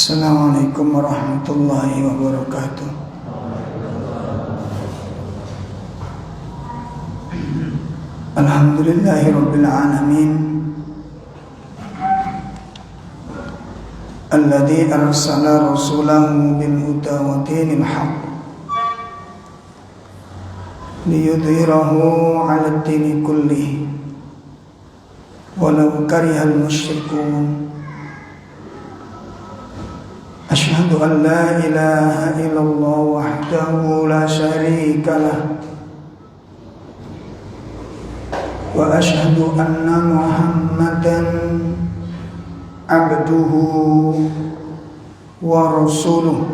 Assalamualaikum warahmatullahi wabarakatuh. Alhamdulillahi rabbil alamin, alladzi arsala rasulahu bil huda wa dinil haqq liyudhhirahu 'ala ad-dini kullihi walau karihal musyrikun. Asyhadu an la ilaha illallah wahdahu la syarika lah wa asyhadu anna Muhammadan abduhu wa rasuluh.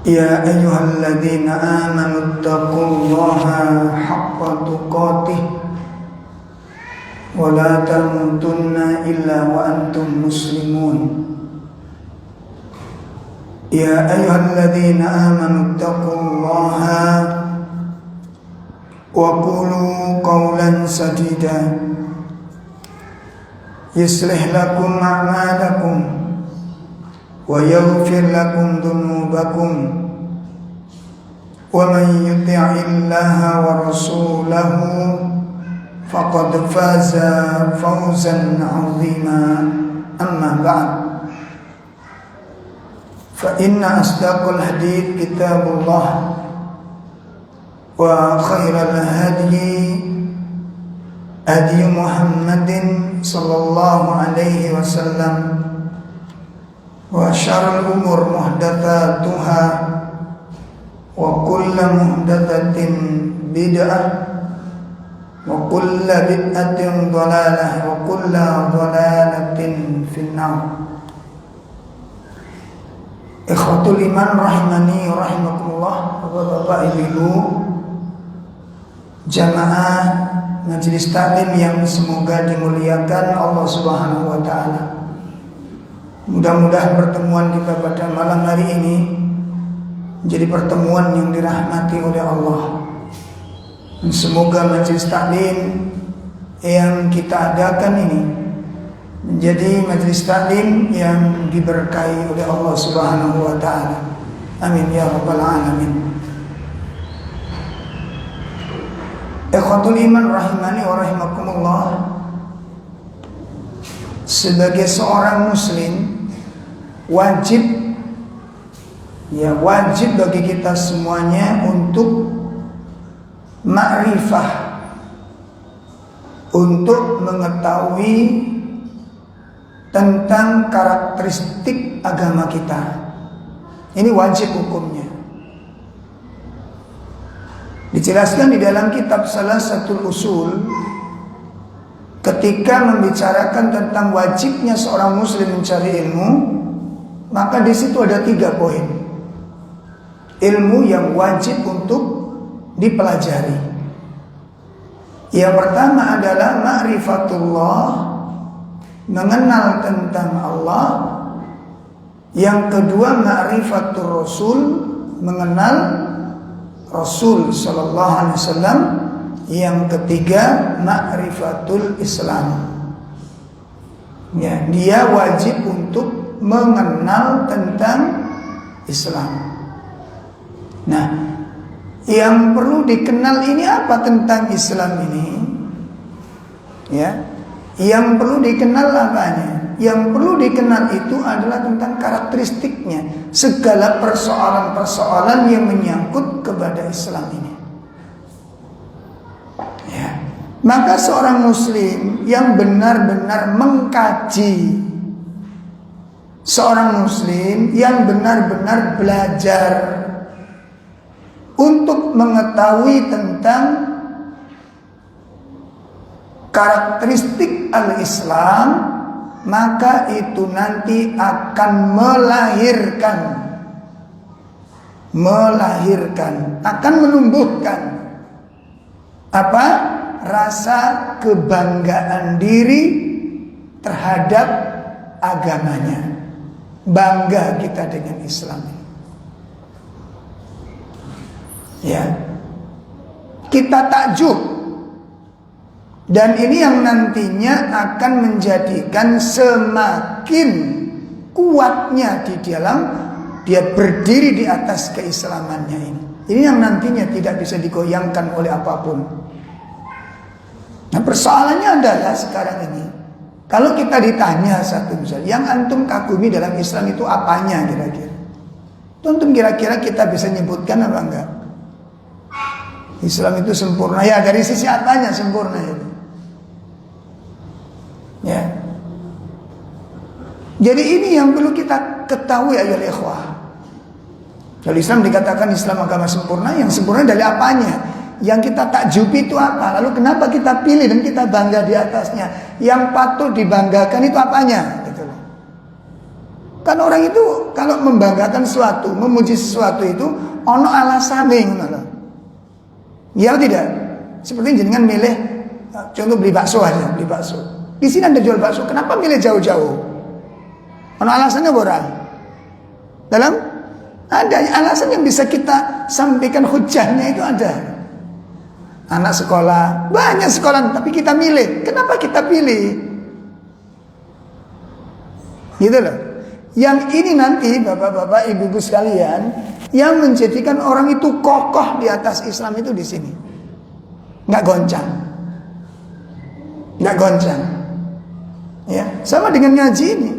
Ya ayyuhalladzina amanu taqullaha haqqa tuqatih wa la tamutunna illa wa antum muslimun. Ya ayyuhalladzina amanu taqullaha wa qulu qawlan sadida yuslih lakum a'malakum wa yaghfir lakum dhunubakum wa man yuti'illaha wa rasulahu faqad faza fawzan 'azima. Amma ba'd, fa inna asdaqal hadits kitabullah wa khairal hadi hadi Muhammadin sallallahu alaihi wasallam wa syarrul umur muhdatsatuha wa kullu muhdatsatin bid'ah wa kullu bid'atin dhalalah wa kullu dhalalatin finnar. Ikhwatul iman rahimani wa rahimakumullah, Bapak Ibu jamaah majelis taklim yang semoga dimuliakan Allah Subhanahu wa taala. Mudah-mudahan pertemuan kita pada malam hari ini menjadi pertemuan yang dirahmati oleh Allah. Dan semoga majelis taklim yang kita adakan ini menjadi majelis taklim yang diberkahi oleh Allah Subhanahu wa taala. Amin ya rabbal alamin. Ikhwatul iman rahimani wa rahimakumullah, sebagai seorang muslim wajib bagi kita semuanya untuk ma'rifah, untuk mengetahui tentang karakteristik agama kita. Ini wajib hukumnya. Dijelaskan di dalam kitab Salasatul Usul ketika membicarakan tentang wajibnya seorang muslim mencari ilmu, maka di situ ada 3 poin. Ilmu yang wajib untuk dipelajari. Yang pertama adalah ma'rifatullah, mengenal tentang Allah. Yang kedua ma'rifatul Rasul, mengenal Rasul sallallahu alaihi wasallam. Yang ketiga ma'rifatul Islam. Ya, dia wajib untuk mengenal tentang Islam. Nah, yang perlu dikenal ini apa tentang Islam ini? Ya, yang perlu dikenal apanya? Yang perlu dikenal itu adalah tentang karakteristiknya, segala persoalan-persoalan yang menyangkut kepada Islam ini. Ya, maka seorang muslim yang benar-benar mengkaji, seorang muslim yang benar-benar belajar untuk mengetahui tentang karakteristik al-Islam, maka itu nanti akan melahirkan, akan menumbuhkan apa? Rasa kebanggaan diri terhadap agamanya. Bangga kita dengan Islam. Ya, kita takjub Dan ini yang nantinya akan menjadikan semakin kuatnya di dalam dia berdiri di atas keislamannya ini. Ini yang nantinya tidak bisa digoyangkan oleh apapun. Nah, persoalannya adalah sekarang ini, kalau kita ditanya satu misal, yang antum kagumi dalam Islam itu apanya kira-kira? Antum kira-kira kita bisa nyebutkan apa enggak? Islam itu sempurna. Ya, dari sisi apanya sempurna itu? Ya. Jadi ini yang perlu kita ketahui ayolah ikhwah. Kalau Islam dikatakan Islam agama sempurna, yang sempurna dari apanya? Yang kita takjubi itu apa? Lalu kenapa kita pilih dan kita bangga di atasnya? Yang patut dibanggakan itu apanya? Gitu loh. Kan orang itu kalau membanggakan sesuatu, memuji sesuatu itu ono alasannya, gitu. Ya tidak? Seperti jenengan milih, contoh beli bakso aja, beli bakso. Di sini ada jual bakso, kenapa milih jauh-jauh? Ono alasannya borang? Dalam ada alasan yang bisa kita sampaikan hujahnya itu ada. Anak sekolah, banyak sekolah, tapi kita milih. Kenapa kita pilih? Gitu loh. Yang ini nanti bapak-bapak, ibu-ibu sekalian, yang menjadikan orang itu kokoh di atas Islam itu di sini. Nggak goncang. Nggak goncang. Ya, sama dengan ngaji ini.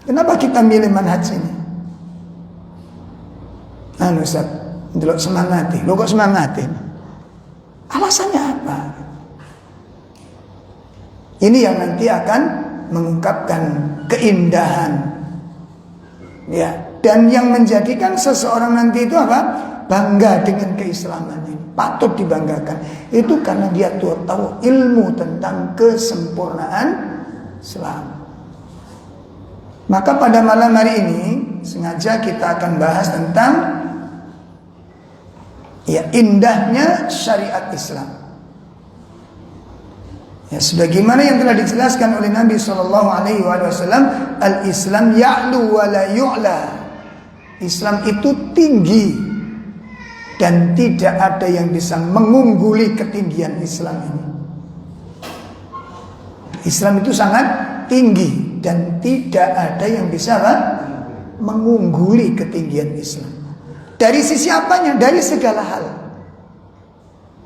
Kenapa kita milih manhaj ini? Ustaz, delok semangati. Lo kok semangati? Alasannya apa? Ini yang nanti akan mengungkapkan keindahan. Ya, dan yang menjadikan seseorang nanti itu apa? Bangga dengan keislaman ini. Patut dibanggakan. Itu karena dia tahu ilmu tentang kesempurnaan Islam. Maka pada malam hari ini sengaja kita akan bahas tentang indahnya syariat Islam. Ya, sebagaimana yang telah dijelaskan oleh Nabi SAW, al-Islam ya'lu wa la yu'la. Islam itu tinggi dan tidak ada yang bisa mengungguli ketinggian Islam ini. Islam itu sangat tinggi dan tidak ada yang bisa mengungguli ketinggian Islam. Dari sisi apanya? Dari segala hal.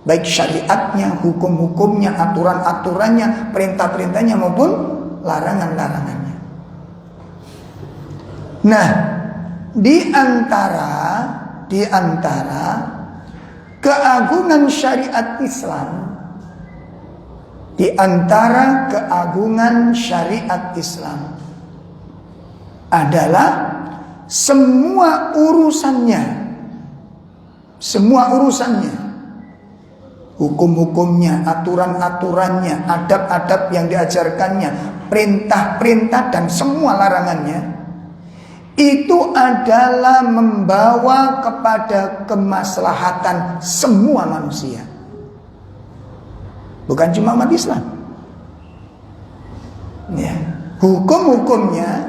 Baik syariatnya, hukum-hukumnya, aturan-aturannya, perintah-perintahnya maupun larangan-larangannya. Nah, di antara keagungan syariat Islam, di antara keagungan syariat Islam adalah semua urusannya, hukum-hukumnya, aturan-aturannya, adab-adab yang diajarkannya, perintah-perintah dan semua larangannya, itu adalah membawa kepada kemaslahatan semua manusia, bukan cuma umat Islam. Ya, hukum-hukumnya,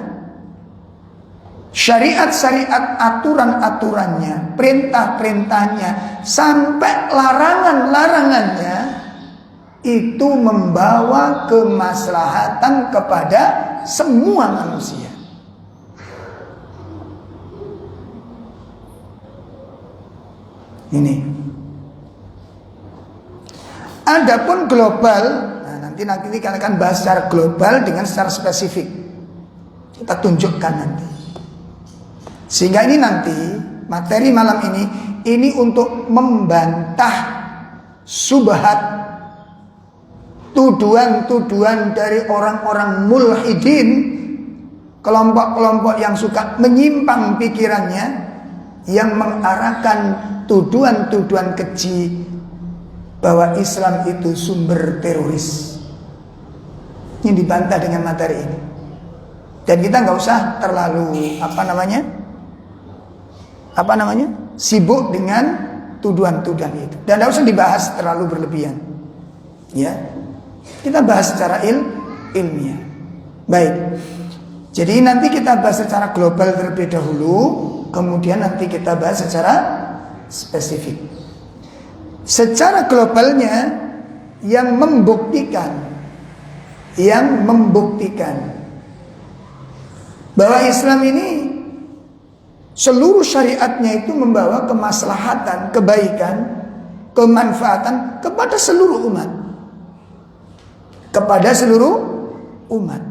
syariat-syariat, aturan-aturannya, perintah-perintahnya, sampai larangan-larangannya, itu membawa kemaslahatan kepada semua manusia. Ini. Adapun global, nanti kita akan bahas secara global dengan secara spesifik. Kita tunjukkan nanti. Sehingga ini nanti materi malam ini untuk membantah subhat, tuduhan-tuduhan dari orang-orang mulhidin, kelompok-kelompok yang suka menyimpang pikirannya, yang mengarahkan tuduhan-tuduhan keji bahwa Islam itu sumber teroris. Ini dibantah dengan materi ini. Dan kita nggak usah terlalu sibuk dengan tuduhan-tuduhan itu. Dan nggak usah dibahas terlalu berlebihan. Ya, kita bahas secara ilmiah. Baik. Jadi nanti kita bahas secara global terlebih dahulu, kemudian nanti kita bahas secara spesifik. Secara globalnya, yang membuktikan bahwa Islam ini seluruh syariatnya itu membawa kemaslahatan, kebaikan, kemanfaatan kepada seluruh umat. Kepada seluruh umat.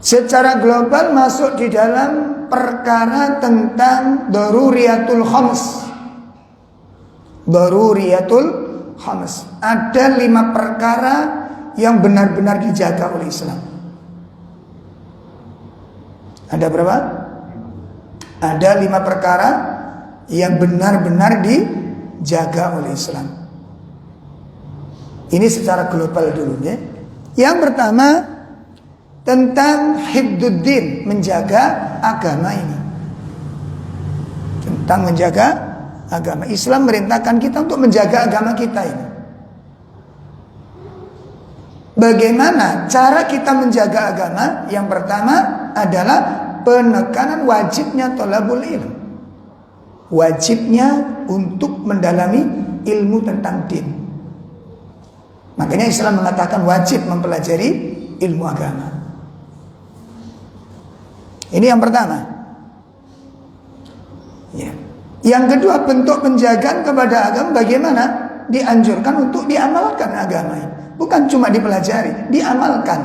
Secara global masuk di dalam perkara tentang daruriyatul khams. Daruriyatul khams. Ada 5 perkara yang benar-benar dijaga oleh Islam. Ada berapa? Ada 5 perkara yang benar-benar dijaga oleh Islam. Ini secara global dulu ya. Yang pertama tentang hifdzuddin, menjaga agama ini. Tentang menjaga agama. Islam merintahkan kita untuk menjaga agama kita ini. Bagaimana cara kita menjaga agama? Yang pertama adalah penekanan wajibnya thalabul ilm. Wajibnya untuk mendalami ilmu tentang din. Makanya Islam mengatakan wajib mempelajari ilmu agama. Ini yang pertama ya. Yang kedua, bentuk penjagaan kepada agama bagaimana? Dianjurkan untuk diamalkan agama ini. Bukan cuma dipelajari, diamalkan.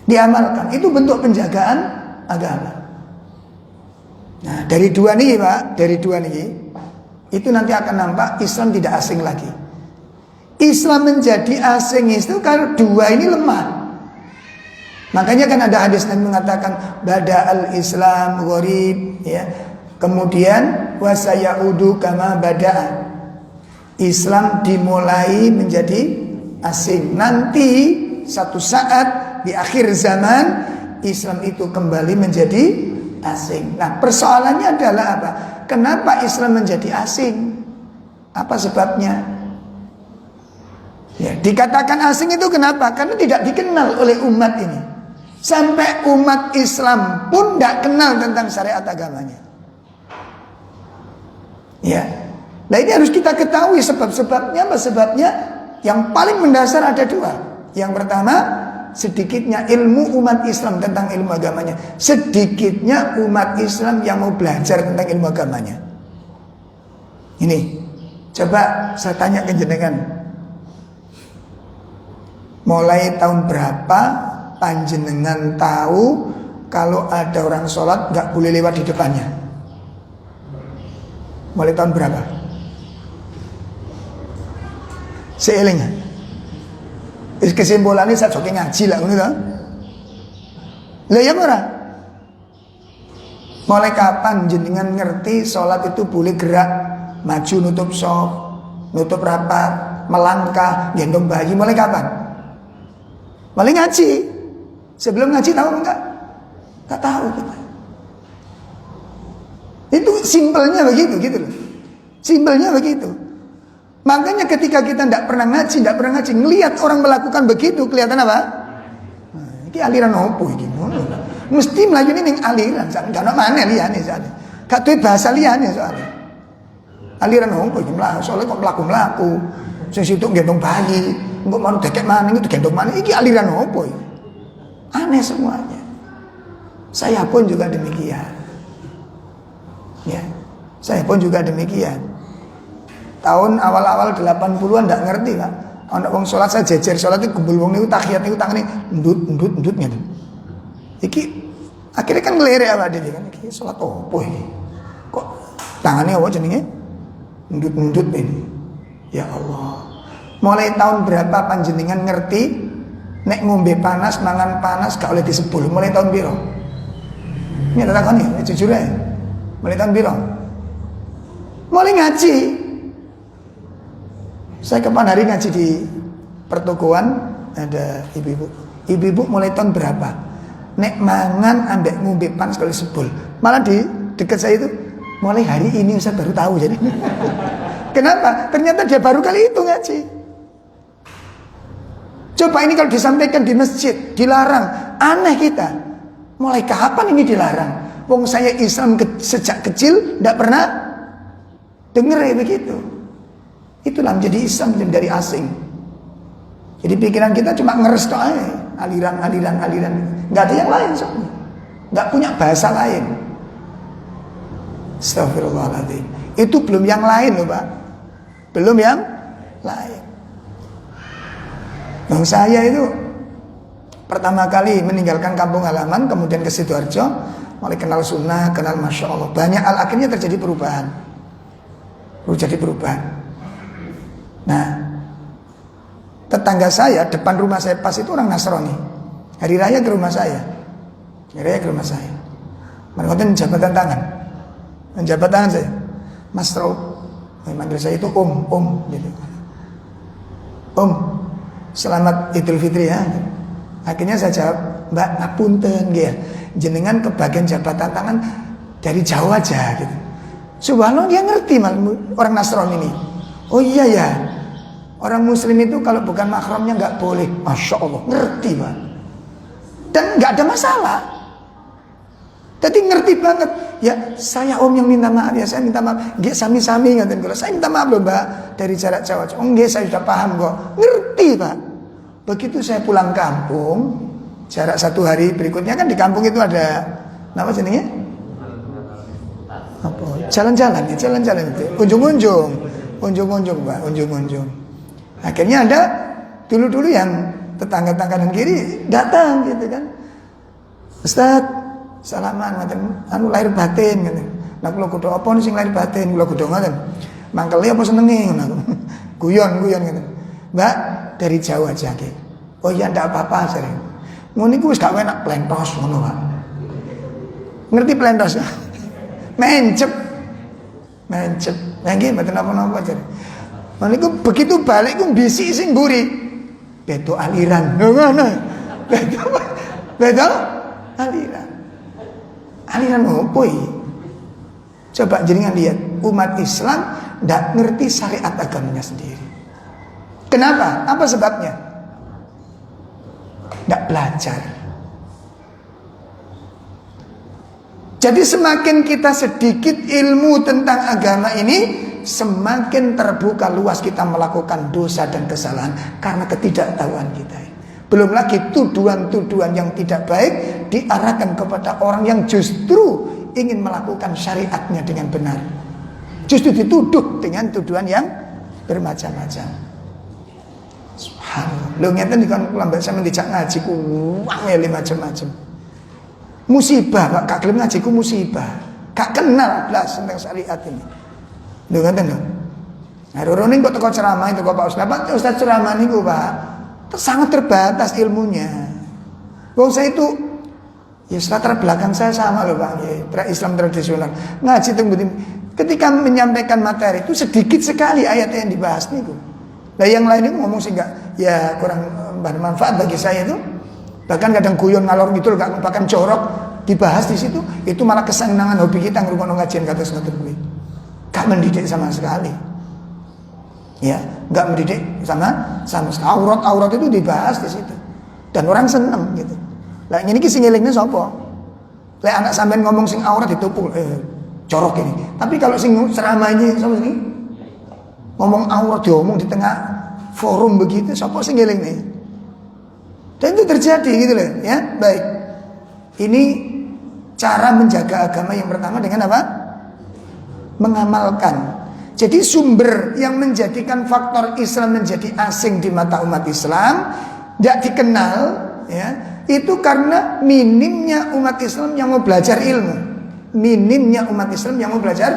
Diamalkan, itu bentuk penjagaan agama. Nah, dari 2 nih Pak, dari 2 nih itu nanti akan nampak Islam tidak asing lagi. Islam menjadi asing itu kalau 2 ini lemah. Makanya kan ada hadis yang mengatakan bada'al Islam gharib ya. Kemudian wasayaudu kama bada'a. Islam dimulai menjadi asing. Nanti satu saat di akhir zaman Islam itu kembali menjadi asing. Nah, persoalannya adalah apa? Kenapa Islam menjadi asing? Apa sebabnya? Ya, dikatakan asing itu kenapa? Karena tidak dikenal oleh umat ini. Sampai umat Islam pun tidak kenal tentang syariat agamanya. Ya. Nah, ini harus kita ketahui sebab-sebabnya. Apa sebabnya? Yang paling mendasar ada 2. Yang pertama, sedikitnya ilmu umat Islam tentang ilmu agamanya. Sedikitnya umat Islam yang mau belajar tentang ilmu agamanya. Ini, coba saya tanya ke jenengan. Mulai tahun berapa panjenengan tahu kalau ada orang sholat gak boleh lewat di depannya? Mulai tahun berapa? Seelingnya. Kesimpulannya saya joki ngaji lah, gitu. Lah ya ora? Mulai kapan jenengan ngerti sholat itu boleh gerak, maju nutup shop, nutup rapat, melangkah, gendong bayi? Mulai kapan? Mulai ngaji. Sebelum ngaji tahu enggak? Tak tahu kita. Itu simpelnya begitu, gitu loh. Simpelnya begitu. Makanya ketika kita tidak pernah ngaji, ngelihat orang melakukan begitu, kelihatan apa? Nah, ini aliran opo iki ngono. Mesti melayu ini aliran, karena mana liyane soalnya. Gak duwe bahasa liyane soalnya. Aliran opo iki mlaku, soalnya kok mlaku-mlaku. Sing situ gendong bayi, engko mau dekek maning itu gendong maning. Iki aliran opo iki? Aneh semuanya. Saya pun juga demikian. Ya. Saya pun juga demikian. Tahun awal-awal 80-an ndak ngerti Pak. Ana wong salat saya jejer salat iki gumbul wong niku tahiyat niku tangane ndut ngene. Iki akhirnya kan ngelerek awake dhewe kan iki salat opo iki? Kok tangane apa jenenge? Ndut ini. Ya Allah. Mulai tahun berapa panjenengan ngerti nek ngombe panas, mangan panas gak oleh disebul? Mulai tahun piro? Ini tak takoni, jujur ae. Mulai tahun piro? Mulai ngaji. Saya kapan hari ngaji di pertokoan ada ibu-ibu. Ibu-ibu mulai tahun berapa? Nek mangan ambek ngombe panas kalau sebul. Malah di dekat saya itu mulai hari ini saya baru tahu jadi. Kenapa? Ternyata dia baru kali itu ngaji. Coba ini kalau disampaikan di masjid dilarang, aneh kita. Mulai kapan ini dilarang? Wong saya Islam sejak kecil tidak pernah dengar begitu. Itulah menjadi Islam dari asing. Jadi pikiran kita cuma ngeres aja, aliran. Nggak ada yang lain soalnya. Nggak punya bahasa lain. Astagfirullahaladzim. Itu belum yang lain loh Pak. Belum yang lain. Bang saya itu pertama kali meninggalkan kampung halaman, kemudian ke Sidoarjo, mulai kenal sunnah, kenal Masya Allah. Banyak akhirnya terjadi perubahan. Nah, tetangga saya, depan rumah saya pas itu orang Nasrani. Hari raya ke rumah saya. Menurutnya jabatan tangan. Menjabat tangan saya. Mas Raub. Manggil saya itu Om gitu. Om, selamat Idul Fitri ya. Akhirnya saya jawab, Mbak, ngapunten nggih. Jenengan kebagian jabatan tangan dari Jawa aja gitu. Subhanallah, dia ngerti orang Nasrani ini. Oh iya ya. Orang muslim itu kalau bukan mahramnya nggak boleh. Masya Allah, ngerti Pak. Dan nggak ada masalah. Jadi ngerti banget. Ya saya Om yang minta maaf ya, saya minta maaf. Nggih sami-sami ngaten kula. Saya minta maaf loh Mbak dari jarak Jawa. Oh nggih saya sudah paham kok. Ngerti Pak. Begitu saya pulang kampung, jarak 1 hari berikutnya kan di kampung itu ada nama jenenge? Apa? Jalan-jalan itu. Unjung-unjung Pak, unjung-unjung. Akhirnya ada dulu yang tetangga-tetangga dan kiri datang gitu kan. Ustaz, salaman ngoten, lahir batin ngoten. Lah kula kudu apa sing lahir batin, kula kudu ngoten. Mangkele apa senenge ngono. Guyon ngoten. Mbak, dari Jawa aja ki. Oh iya ndak apa-apa sering. Ngono iku wis gak enak plentos ngono, Pak. Ngerti plentos? Mencep. Lah nggih mboten napa-napa jare. Ngono iku begitu balik ku bisik sing mburi. Beda aliran. Ngono. Beda aliran. Aliran opo iki? Coba jenengan lihat, umat Islam ndak ngerti syariat agamanya sendiri. Kenapa? Apa sebabnya? Ndak belajar. Jadi semakin kita sedikit ilmu tentang agama ini, semakin terbuka luas kita melakukan dosa dan kesalahan karena ketidaktahuan kita. Belum lagi tuduhan-tuduhan yang tidak baik diarahkan kepada orang yang justru ingin melakukan syariatnya dengan benar. Justru dituduh dengan tuduhan yang bermacam-macam. Subhanallah. Lho ngeten dikon kula mbak sampeyan dijak ngaji ku wangel macam-macam. Musibah Pak, gak gelem ngaji ku musibah. Gak kenal blas tentang syariat ini. Lho ngeten lho. Nah, rorone kok teko ceramah itu kok Pak Ustaz. Pak Ustaz ceramah niku Pak sangat terbatas ilmunya. Wong saya itu ya latar belakang saya sama loh Pak, ya, Islam tradisional. Ngaji tunggu ketika menyampaikan materi itu sedikit sekali ayat yang dibahas niku. Nah yang lain itu ngomong sih enggak ya kurang bermanfaat bagi saya itu. Bahkan kadang guyon ngalor ngidul gak bahkan jorok dibahas di situ, itu malah kesenangan hobi kita ngrungokno ngajian kata ngoten kuwi. Gak mendidik sama sekali. Ya, gak mendidik sama sekali. Aurat itu dibahas di situ. Dan orang seneng gitu. Lah ngene iki sing ngelingne sapa? Lek anak sampean ngomong sing aurat ditupul jorok ini. Tapi kalau sing ceramahnya sapa sing ngomong aurat diomong di tengah forum begitu, sapa sing ngelingne? Dan itu terjadi gitu loh, ya. Baik. Ini cara menjaga agama yang pertama dengan apa? Mengamalkan. Jadi sumber yang menjadikan faktor Islam menjadi asing di mata umat Islam, tidak dikenal, ya, itu karena minimnya umat Islam yang mau belajar ilmu. Minimnya umat Islam yang mau belajar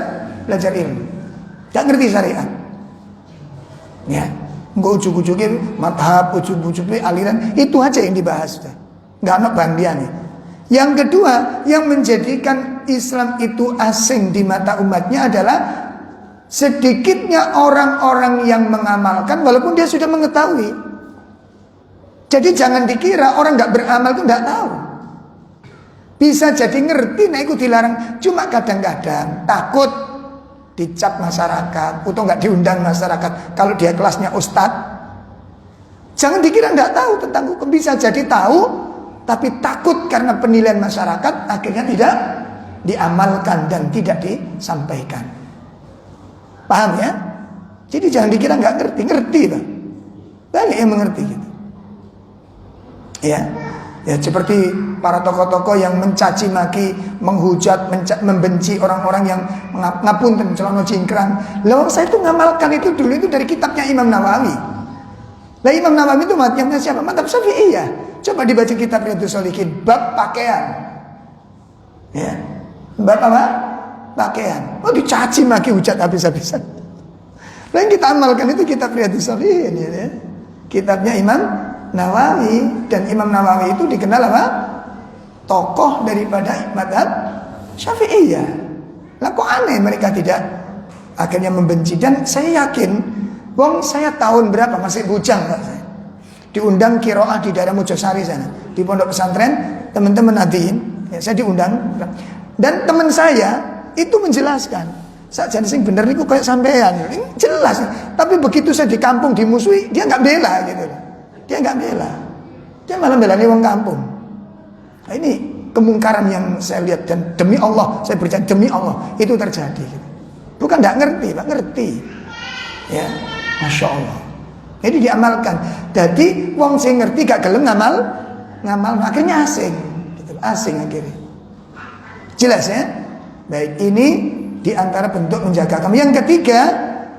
ilmu. Tidak ngerti syariat. Ya, enggak ujuk-ujuknya madhab, ujuk-ujuknya aliran, itu aja yang dibahas sudah. Enggak ada bandiannya. Yang kedua, yang menjadikan Islam itu asing di mata umatnya adalah sedikitnya orang-orang yang mengamalkan walaupun dia sudah mengetahui. Jadi jangan dikira orang gak beramal itu gak tahu. Bisa jadi ngerti, nah itu dilarang. Cuma kadang-kadang takut dicap masyarakat atau gak diundang masyarakat. Kalau dia kelasnya ustadz, jangan dikira gak tahu tentang hukum. Bisa jadi tahu, tapi takut karena penilaian masyarakat akhirnya tidak diamalkan dan tidak disampaikan. Paham ya? Jadi jangan dikira nggak ngerti, ngerti lah. Banyak yang mengerti gitu. Ya, seperti para tokoh-tokoh yang mencaci maki, menghujat, membenci orang-orang yang ngapunten celana cingkrang. Lah saya itu ngamalkan itu dulu itu dari kitabnya Imam Nawawi. Lah Imam Nawawi itu mazhabnya siapa? Mazhab Syafi'iyah. Coba dibaca kitab Riyadhus Shalihin bab pakaian. Ya. Bab apa? Pakaian. Oh dicaci maki, hujat habis-habisan. Lah yang kita amalkan itu kitab Riyadhus Shalihin ya. Kitabnya Imam Nawawi, dan Imam Nawawi itu dikenal apa? Tokoh daripada mazhab Syafi'iyah. Lah kok aneh mereka tidak akhirnya membenci. Dan saya yakin, wong saya tahun berapa masih bujang Pak saya. Diundang qiraah di daerah Mojosari sana, di pondok pesantren teman-teman hadirin, ya, saya diundang. Dan teman saya itu menjelaskan, sakjane sing bener niku kayak sampean. Jelas. Tapi begitu saya di kampung dimusuhi, dia enggak bela gitu. Dia nggak bela, dia malah belani wong kampung. Nah, ini kemungkaran yang saya lihat, dan demi Allah saya percaya, demi Allah itu terjadi. Bukan nggak ngerti, Pak, ngerti. Ya, masya Allah. Jadi diamalkan. Jadi wong sing ngerti gak gelem ngamal, akhirnya asing, gitu. Asing akhirnya. Jelas ya. Baik, ini diantara bentuk menjaga agama. Yang ketiga,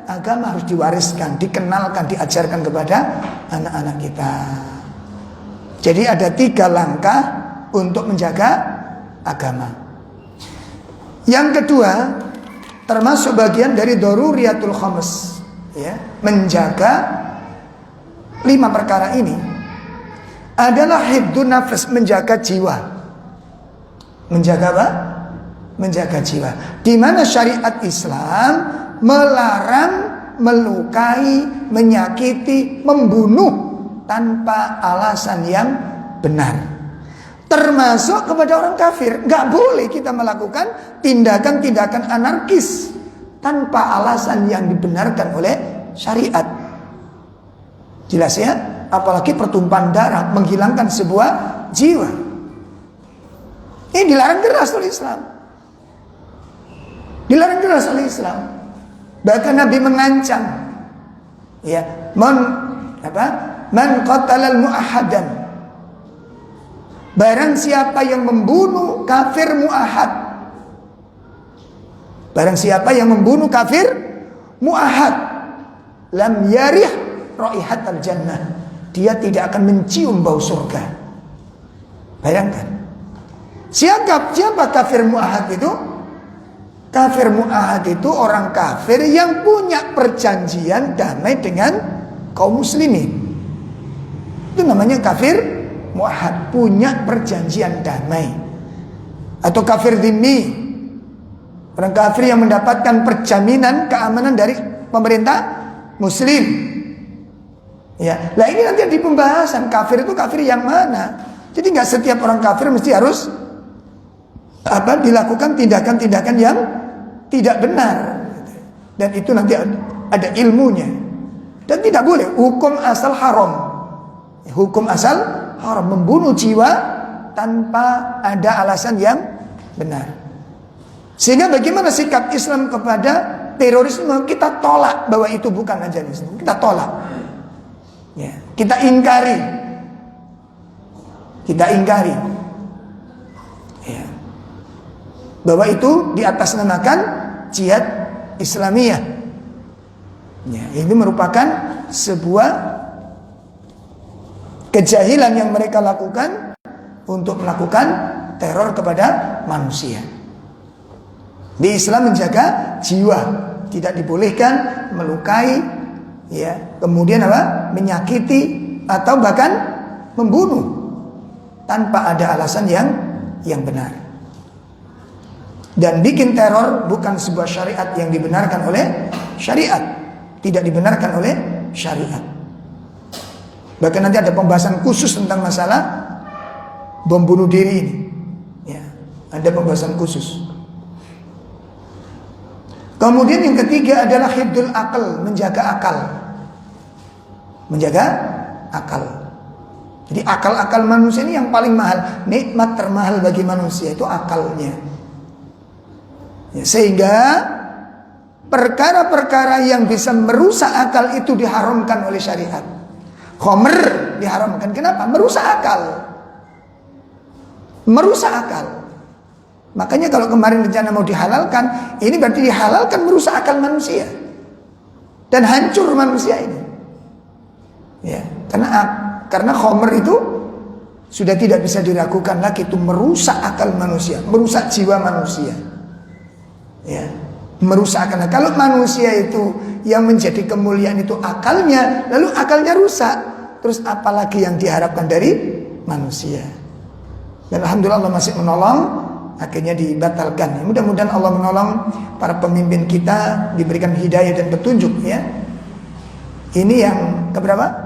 agama harus diwariskan, dikenalkan, diajarkan kepada anak-anak kita. Jadi ada 3 langkah untuk menjaga agama. Yang kedua, termasuk bagian dari daruriyatul khams, ya, menjaga 5 perkara ini adalah hifdzun nafs, menjaga jiwa. Menjaga apa? Menjaga jiwa. Di mana syariat Islam melarang melukai, menyakiti, membunuh tanpa alasan yang benar. Termasuk kepada orang kafir, nggak boleh kita melakukan tindakan-tindakan anarkis tanpa alasan yang dibenarkan oleh syariat. Jelas ya? Apalagi pertumpahan darah, menghilangkan sebuah jiwa. Ini dilarang keras oleh Islam. Dilarang keras oleh Islam. Bahkan Nabi mengancam, ya, man qatalal mu'ahadan, barang siapa yang membunuh kafir mu'ahad, barang siapa yang membunuh kafir mu'ahad, lam yarih raihatal jannah, dia tidak akan mencium bau surga. Bayangkan, siapa kafir mu'ahad itu? Kafir mu'ahad itu orang kafir yang punya perjanjian damai dengan kaum muslimin. Itu namanya kafir mu'ahad, punya perjanjian damai. Atau kafir dhimmi, orang kafir yang mendapatkan perjaminan keamanan dari pemerintah muslim. Ya, lah ini nanti di pembahasan kafir itu kafir yang mana. Jadi nggak setiap orang kafir mesti harus dilakukan tindakan-tindakan yang tidak benar, dan itu nanti ada ilmunya, dan tidak boleh hukum asal haram. Hukum asal haram, membunuh jiwa tanpa ada alasan yang benar. Sehingga bagaimana sikap Islam kepada terorisme? Kita tolak bahwa itu bukan ajaran Islam. Kita tolak, ya, kita ingkari, ya, bahwa itu diatasnamakan jihad Islamiyah. Ya, ini merupakan sebuah kejahilan yang mereka lakukan untuk melakukan teror kepada manusia. Di Islam menjaga jiwa, tidak dibolehkan melukai, ya, kemudian menyakiti atau bahkan membunuh tanpa ada alasan yang benar. Dan bikin teror bukan sebuah syariat yang dibenarkan oleh syariat, tidak dibenarkan oleh syariat. Bahkan nanti ada pembahasan khusus tentang masalah bom bunuh diri ini, ya, ada pembahasan khusus. Kemudian yang ketiga adalah hifdzul akal, menjaga akal. Menjaga akal. Jadi akal-akal manusia ini yang paling mahal, nikmat termahal bagi manusia itu akalnya. Ya, sehingga perkara-perkara yang bisa merusak akal itu diharamkan oleh syariat. Khamr diharamkan. Kenapa? Merusak akal. Merusak akal. Makanya kalau kemarin rencana mau dihalalkan, ini berarti dihalalkan merusak akal manusia. Dan hancur manusia ini. Ya, karena khamr itu sudah tidak bisa diragukan lagi, itu merusak akal manusia, merusak jiwa manusia. Ya, merusak akal. Kalau manusia itu yang menjadi kemuliaan itu akalnya, lalu akalnya rusak, terus apalagi yang diharapkan dari manusia? Dan alhamdulillah Allah masih menolong, akhirnya dibatalkan. Mudah-mudahan Allah menolong para pemimpin kita, diberikan hidayah dan petunjuk, ya. Ini yang keberapa?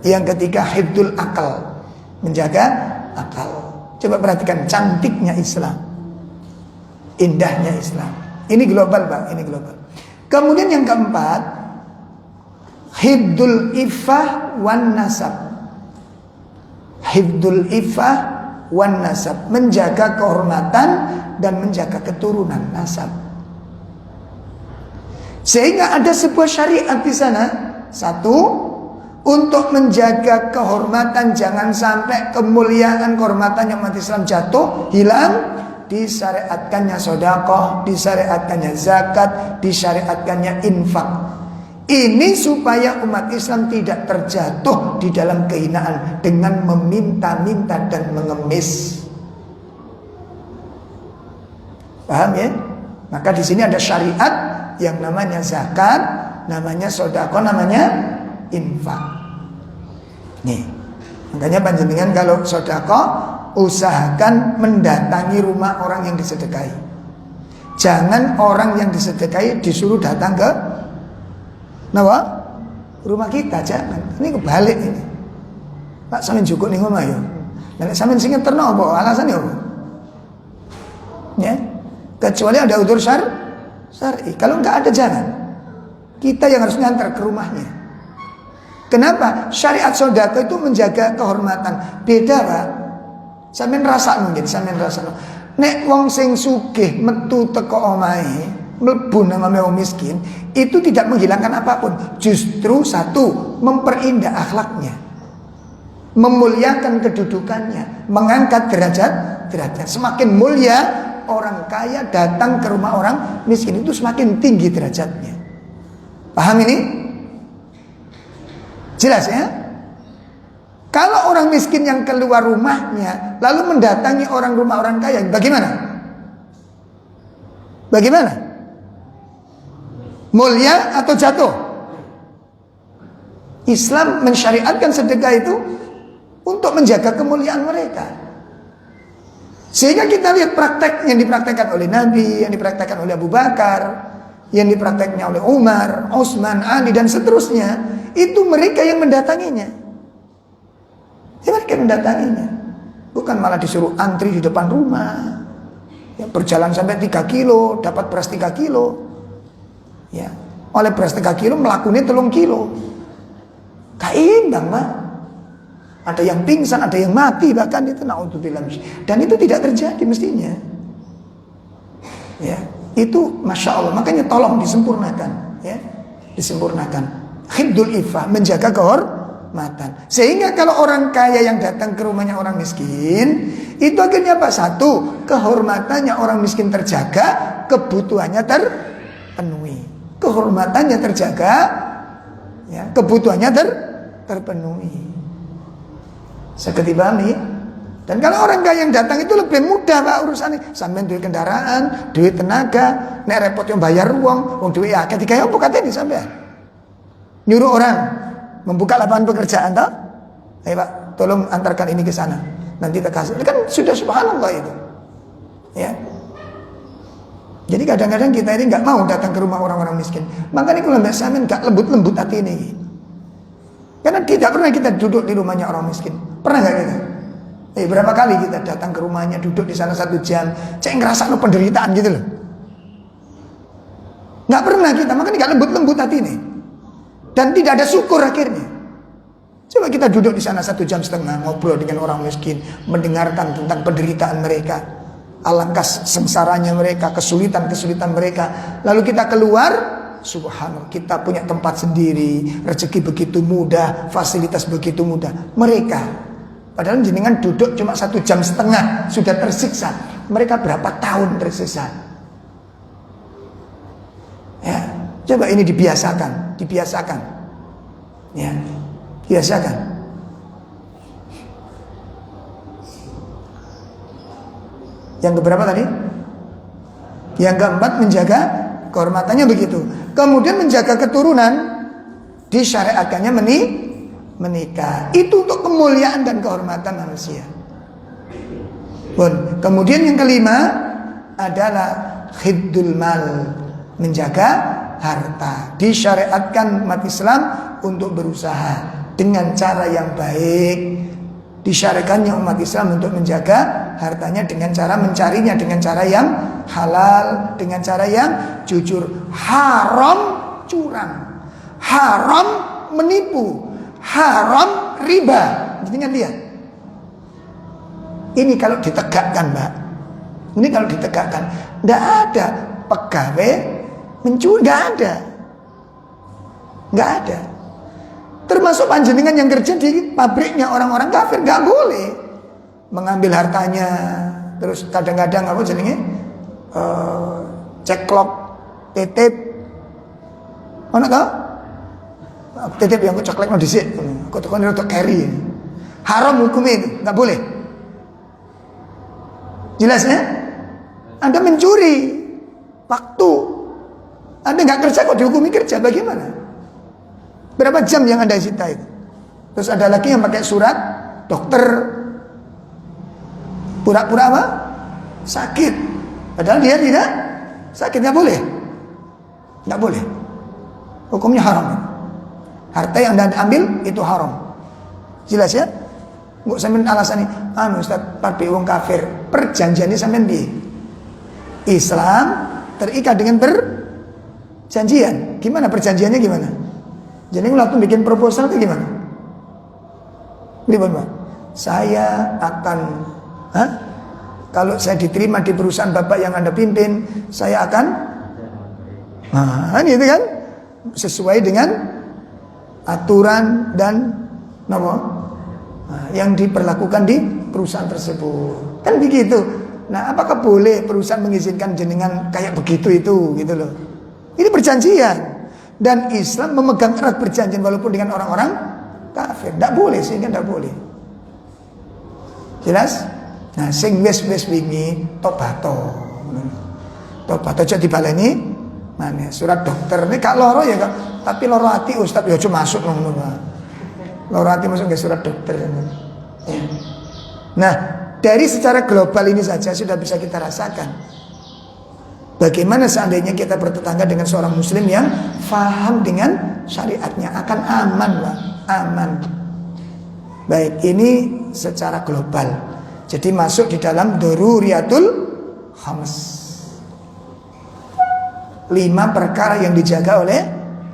Yang ketiga, hifdzul akal, menjaga akal. Coba perhatikan cantiknya Islam, indahnya Islam. Ini global, Pak, ini global. Kemudian yang keempat, hifdzul iffah wan nasab. Hifdzul iffah wan nasab, menjaga kehormatan dan menjaga keturunan nasab. Sehingga ada sebuah syariat di sana. Satu, untuk menjaga kehormatan, jangan sampai kemuliaan kehormatannya umat Islam jatuh, hilang. Disyariatkannya sedekah, disyariatkannya zakat, disyariatkannya infak. Ini supaya umat Islam tidak terjatuh di dalam kehinaan dengan meminta-minta dan mengemis. Paham ya? Maka di sini ada syariat yang namanya zakat, namanya sedekah, namanya infak. Nih, makanya panjenengan kalau sedekah usahakan mendatangi rumah orang yang disedekahi. Jangan orang yang disedekahi disuruh datang ke rumah kita, jangan. Ini kebalik ini. Pak sampeyan cukup ning omah yo. Nek sampeyan sing ngeterno apa alasane apa? Ya. Kecuali ada udzur syar'i. Kalau enggak ada jangan. Kita yang harus ngantar ke rumahnya. Kenapa? Syariat sedekah itu menjaga kehormatan. Beda, Pak. Sampeyan rasakno nggih, sampeyan rasakno. Nek wong sing sugih metu teko omahe, mlebu nang wong miskin, itu tidak menghilangkan apapun. Justru satu, memperindah akhlaknya, memuliakan kedudukannya, mengangkat derajat. Semakin mulia orang kaya datang ke rumah orang miskin, itu semakin tinggi derajatnya. Paham ini? Jelas ya? Kalau orang miskin yang keluar rumahnya lalu mendatangi rumah orang kaya, bagaimana? Bagaimana? Mulia atau jatuh? Islam mensyariatkan sedekah itu untuk menjaga kemuliaan mereka. Sehingga kita lihat praktek yang dipraktekkan oleh Nabi, yang dipraktekkan oleh Abu Bakar, yang diprakteknya oleh Umar, Utsman, Ali dan seterusnya, itu mereka yang mendatanginya. Ya, mereka mendatanginya. Bukan malah disuruh antri di depan rumah, ya, berjalan sampai 3 kilo dapat beras 3 kilo. Ya, oleh beras 3 kilo melakukannya 3 kilo. Kaimbang, Pak. Ada yang pingsan, ada yang mati, bahkan itu naudzubillah. Dan itu tidak terjadi mestinya. Ya, itu masya Allah. Makanya tolong disempurnakan, ya, disempurnakan. Hifdzul iffah, menjaga kehormatan. Sehingga kalau orang kaya yang datang ke rumahnya orang miskin, itu akhirnya apa? Satu, kehormatannya orang miskin terjaga, kebutuhannya terpenuhi. Kehormatannya terjaga, ya, kebutuhannya terpenuhi. Seperti Bami. Dan kalau orang kaya yang datang itu lebih mudah, Pak, urusannya. Sampai duit kendaraan, duit tenaga, nek repot yang bayar uang, duit ya ketika apa katanya sampai nyuruh orang membuka lapangan pekerjaan, toh? Ayo Pak, tolong antarkan ini ke sana. Nanti terkasih. Kan sudah subhanallah itu. Ya. Jadi kadang-kadang kita ini nggak mau datang ke rumah orang-orang miskin. Makanya kalau mbak Samin nggak lembut-lembut hati ini. Karena tidak pernah kita duduk di rumahnya orang miskin. Pernah nggak kita? Berapa kali kita datang ke rumahnya, duduk di sana 1 jam, cek ngerasa penderitaan gitu loh. Nggak pernah kita, makanya nggak lembut-lembut hati ini. Dan tidak ada syukur akhirnya. Coba kita duduk di sana 1,5 jam ngobrol dengan orang miskin, mendengarkan tentang penderitaan mereka. alangkah sengsaranya mereka, kesulitan-kesulitan mereka. Lalu kita keluar, subhanallah, kita punya tempat sendiri, rezeki begitu mudah, fasilitas begitu mudah. Mereka, padahal jenengan duduk cuma 1,5 jam sudah tersiksa. Mereka berapa tahun tersiksa? Ya, coba ini dibiasakan. Ya, biasakan. Yang keberapa tadi? Yang keempat, menjaga kehormatannya begitu. Kemudian menjaga keturunan, disyariatkannya menikah. Itu untuk kemuliaan dan kehormatan manusia. Kemudian yang kelima adalah khidul mal, menjaga harta. Disyariatkan umat Islam untuk berusaha dengan cara yang baik. Disyariatkannya umat Islam untuk menjaga hartanya dengan cara mencarinya dengan cara yang halal, dengan cara yang jujur. Haram curang, haram menipu, haram riba. Jangan lihat. Ini kalau ditegakkan, Mbak. Ini kalau ditegakkan, tidak ada pegawai mencuri, nggak ada. Termasuk panjenengan yang kerja di pabriknya orang-orang kafir, nggak boleh mengambil hartanya. Terus kadang-kadang apa jadinya ceklok, titip, mana tau? Titip yang ceklek mau disik, kau tukang untuk carry. Haram hukumnya itu, nggak boleh. Jelasnya, Anda mencuri waktu, Anda nggak kerja kok dihukumi kerja, bagaimana? Berapa jam yang Anda sita itu? Terus ada lagi yang pakai surat dokter, pura-pura apa? Sakit, padahal dia tidak sakit. Nggak boleh, nggak boleh. Hukumnya haram. Harta yang Anda ambil itu haram. Jelas ya? Nggak sampai alasan ini, Ustaz, pakai wong kafir. Perjanjiannya sampai di Islam terikat dengan perjanjian. Gimana perjanjiannya gimana? Jadi waktu bikin proposal itu gimana? Gimana? Saya akan, kalau saya diterima di perusahaan Bapak yang Anda pimpin, saya akan, itu kan sesuai dengan aturan dan yang diperlakukan di perusahaan tersebut. Kan begitu. Nah, apakah boleh perusahaan mengizinkan jenengan kayak begitu itu, gitu loh? Ini perjanjian. Dan Islam memegang erat perjanjian walaupun dengan orang-orang kafir. Tidak boleh, sehingga tidak boleh. Jelas? Nah, sing wis wingi tobato aja dibaleni mana surat dokter ini kak loro ya kak, tapi loro hati Ustaz ya cuma masuk ngono Pak. Loro hati masuk ke surat dokter. Ya. Nah, dari secara global ini saja sudah bisa kita rasakan bagaimana seandainya kita bertetangga dengan seorang muslim yang faham dengan syariatnya, akan aman, Pak. Aman. Baik, ini secara global. Jadi masuk di dalam daruriyatul khams. 5 perkara yang dijaga oleh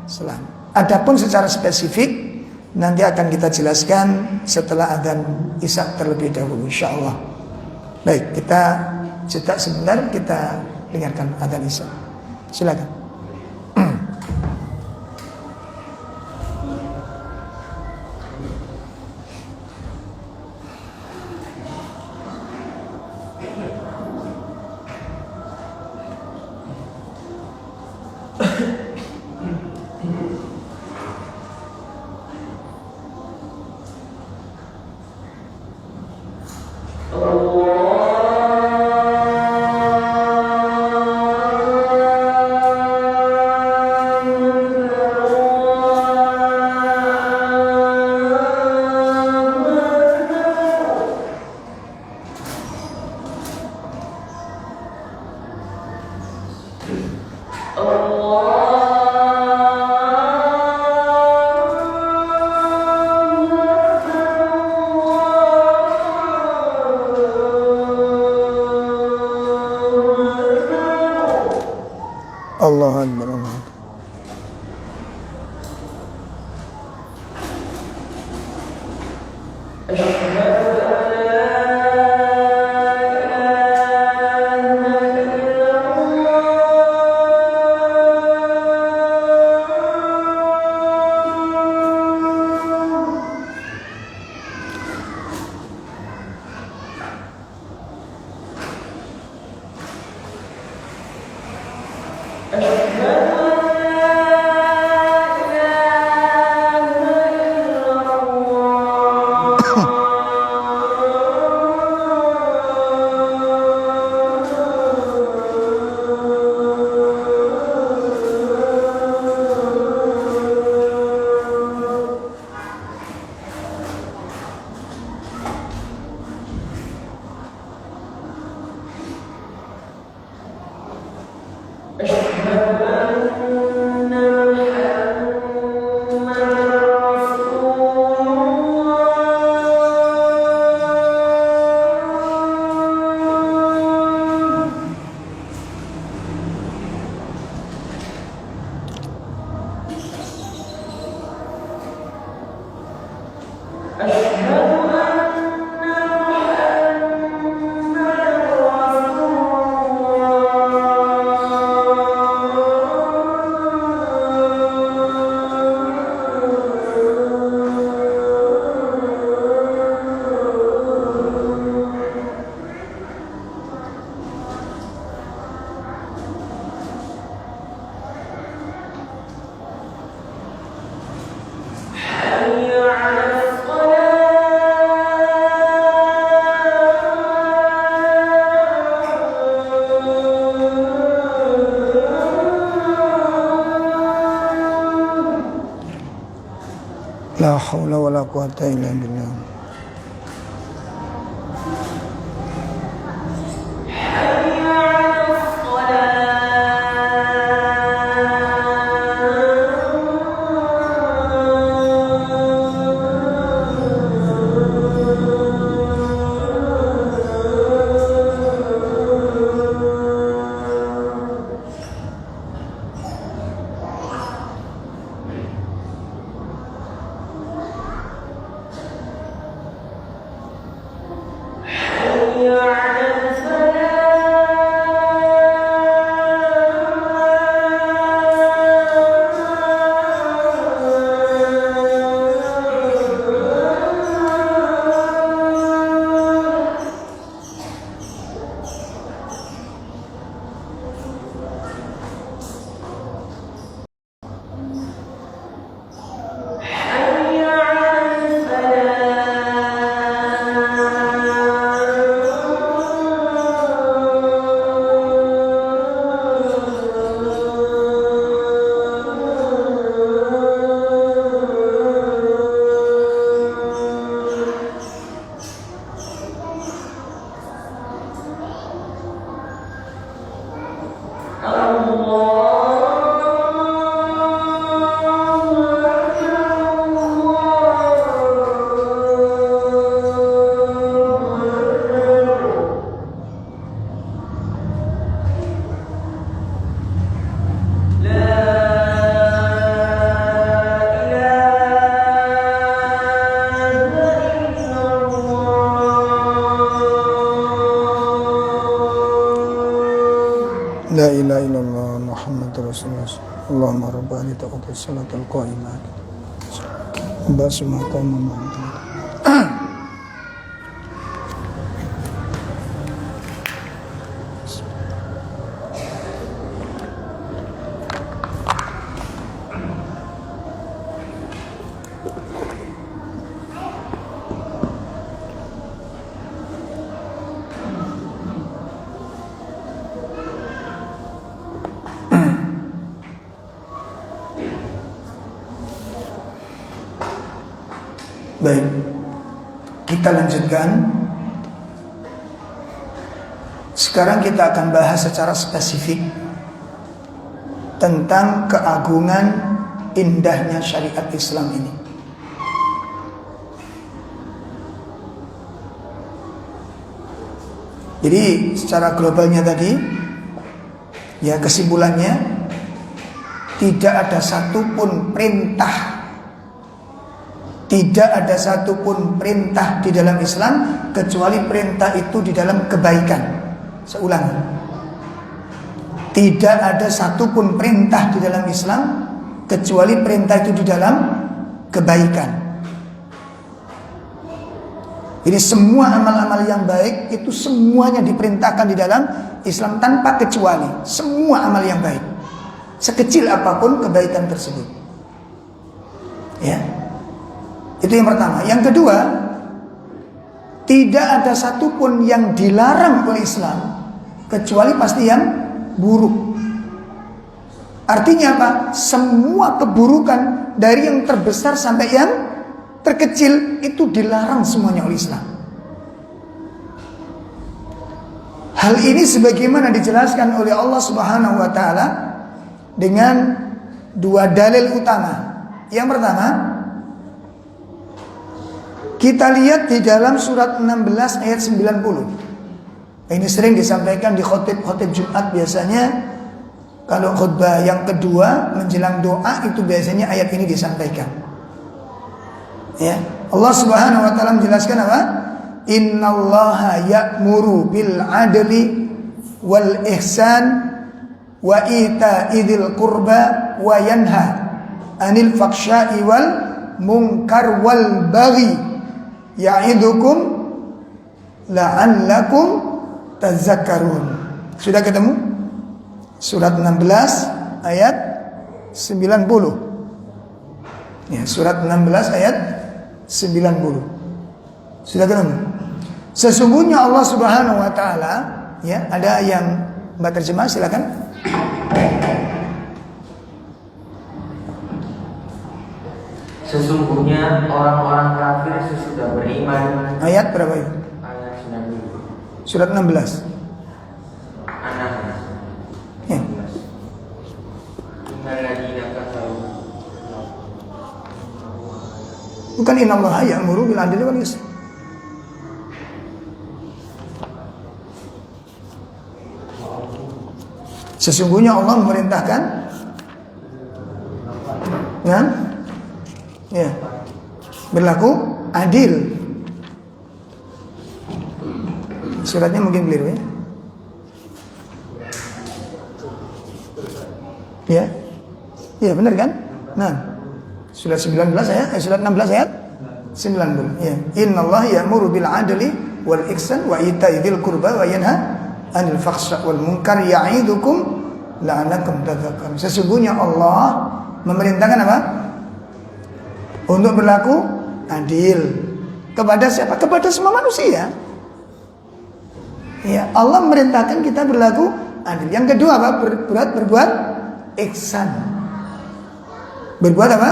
Islam. Adapun secara spesifik nanti akan kita jelaskan setelah adzan Isya terlebih dahulu insyaallah. Baik, kita jeda sebentar, kita dengarkan adzan Isya. Silakan. Allahu Akbar. La haula wala quwata illa billah. La ilaha illallah Muhammadur Rasulullah. Allahumma rabbani taqabbal salatal qaimat. Basmakum Baik, kita lanjutkan. Sekarang kita akan bahas secara spesifik tentang keagungan indahnya syariat Islam ini. Jadi secara globalnya tadi, ya kesimpulannya, tidak ada satupun perintah, tidak ada satupun perintah di dalam Islam kecuali perintah itu di dalam kebaikan. Saya ulangi, tidak ada satupun perintah di dalam Islam kecuali perintah itu di dalam kebaikan. Jadi semua amal-amal yang baik itu semuanya diperintahkan di dalam Islam tanpa kecuali. Semua amal yang baik. sekecil apapun kebaikan tersebut. Ya. Itu yang pertama. Yang kedua, tidak ada satupun yang dilarang oleh Islam kecuali pasti yang buruk. Artinya apa? Semua keburukan dari yang terbesar sampai yang terkecil itu dilarang semuanya oleh Islam. Hal ini sebagaimana dijelaskan oleh Allah Subhanahu wa taala dengan dua dalil utama. Yang pertama, kita lihat di dalam surat 16 ayat 90. Ini sering disampaikan di khotib Jumat biasanya. Kalau khutbah yang kedua menjelang doa itu biasanya ayat ini disampaikan. Ya, Allah Subhanahu wa taala menjelaskan apa? Innallaha ya'muru bil adli wal ihsan wa ita'idil qurba wa yanha 'anil fakhsya'i wal munkar wal baghi ya'idukum la'allakum tazakkarun. Sudah ketemu? Surat 16 ayat 90. Ya, surat 16 ayat 90. Sudah ketemu? Sesungguhnya Allah Subhanahu wa taala, ya, ada yang Mbak terjemah silakan. Sesungguhnya orang-orang kafir sesudah beriman. Ayat berapa itu? Ayat 90. Surat 16. Ya. Bukan innallaha ya'muru bil adli wal ihsan. Sesungguhnya Allah memerintahkan ya, berlaku adil. Suratnya mungkin keliru ya. Ya. Ya benar kan? Nah, surat 19 ayat surat 16 ayat 90. Ya. Innallaha ya'muru bil adli wal ihsan wa ita'idil qurba wa yanha 'anil fakhsya'i wal munkar ya'idukum la'allakum tadhakkarun. Sesungguhnya Allah memerintahkan apa? Untuk berlaku adil. Kepada siapa? Kepada semua manusia. Ya, Allah memerintahkan kita berlaku adil. Yang kedua apa? Berbuat ihsan. Berbuat apa?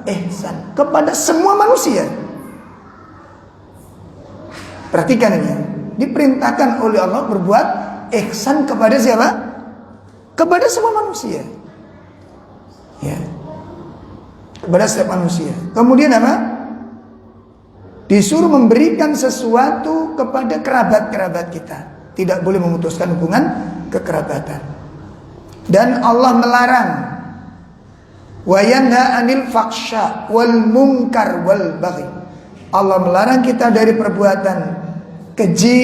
Ihsan kepada semua manusia. Perhatikan ini. Diperintahkan oleh Allah berbuat ihsan kepada siapa? Kepada semua manusia. Ya. Kepada setiap manusia. Kemudian apa? Disuruh memberikan sesuatu kepada kerabat-kerabat kita. Tidak boleh memutuskan hubungan kekerabatan. Dan Allah melarang wa yanha 'anil fakhsya wal munkar wal baghi. Allah melarang kita dari perbuatan keji,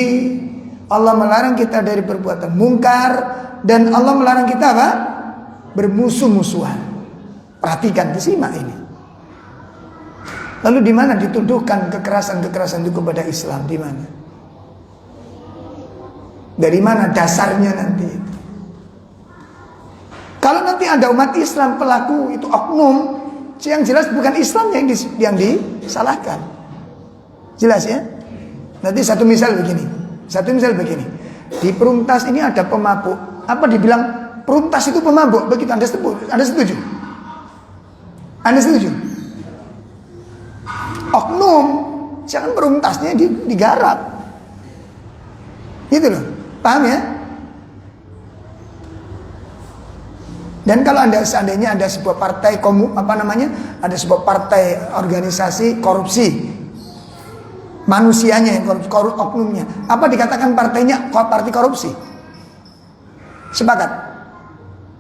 Allah melarang kita dari perbuatan mungkar, dan Allah melarang kita apa? Bermusuh-musuhan. Perhatikan, disimak ini. Lalu di mana dituduhkan kekerasan-kekerasan itu kepada Islam? Di mana? Dari mana dasarnya nanti itu? Kalau nanti ada umat Islam pelaku itu oknum, yang jelas bukan Islam yang disalahkan. Jelas ya? Nanti satu misal begini. Di Perumtas ini ada pemabuk. Apa dibilang Perumtas itu pemabuk? Begitu Anda setuju? Anda setuju? Oknum, jangan Perumtasnya digarap. Gitu loh. Paham ya? Dan kalau seandainya ada sebuah partai ada sebuah partai organisasi korupsi, manusianya yang korup oknumnya, apa dikatakan partainya partai korupsi? Sepakat?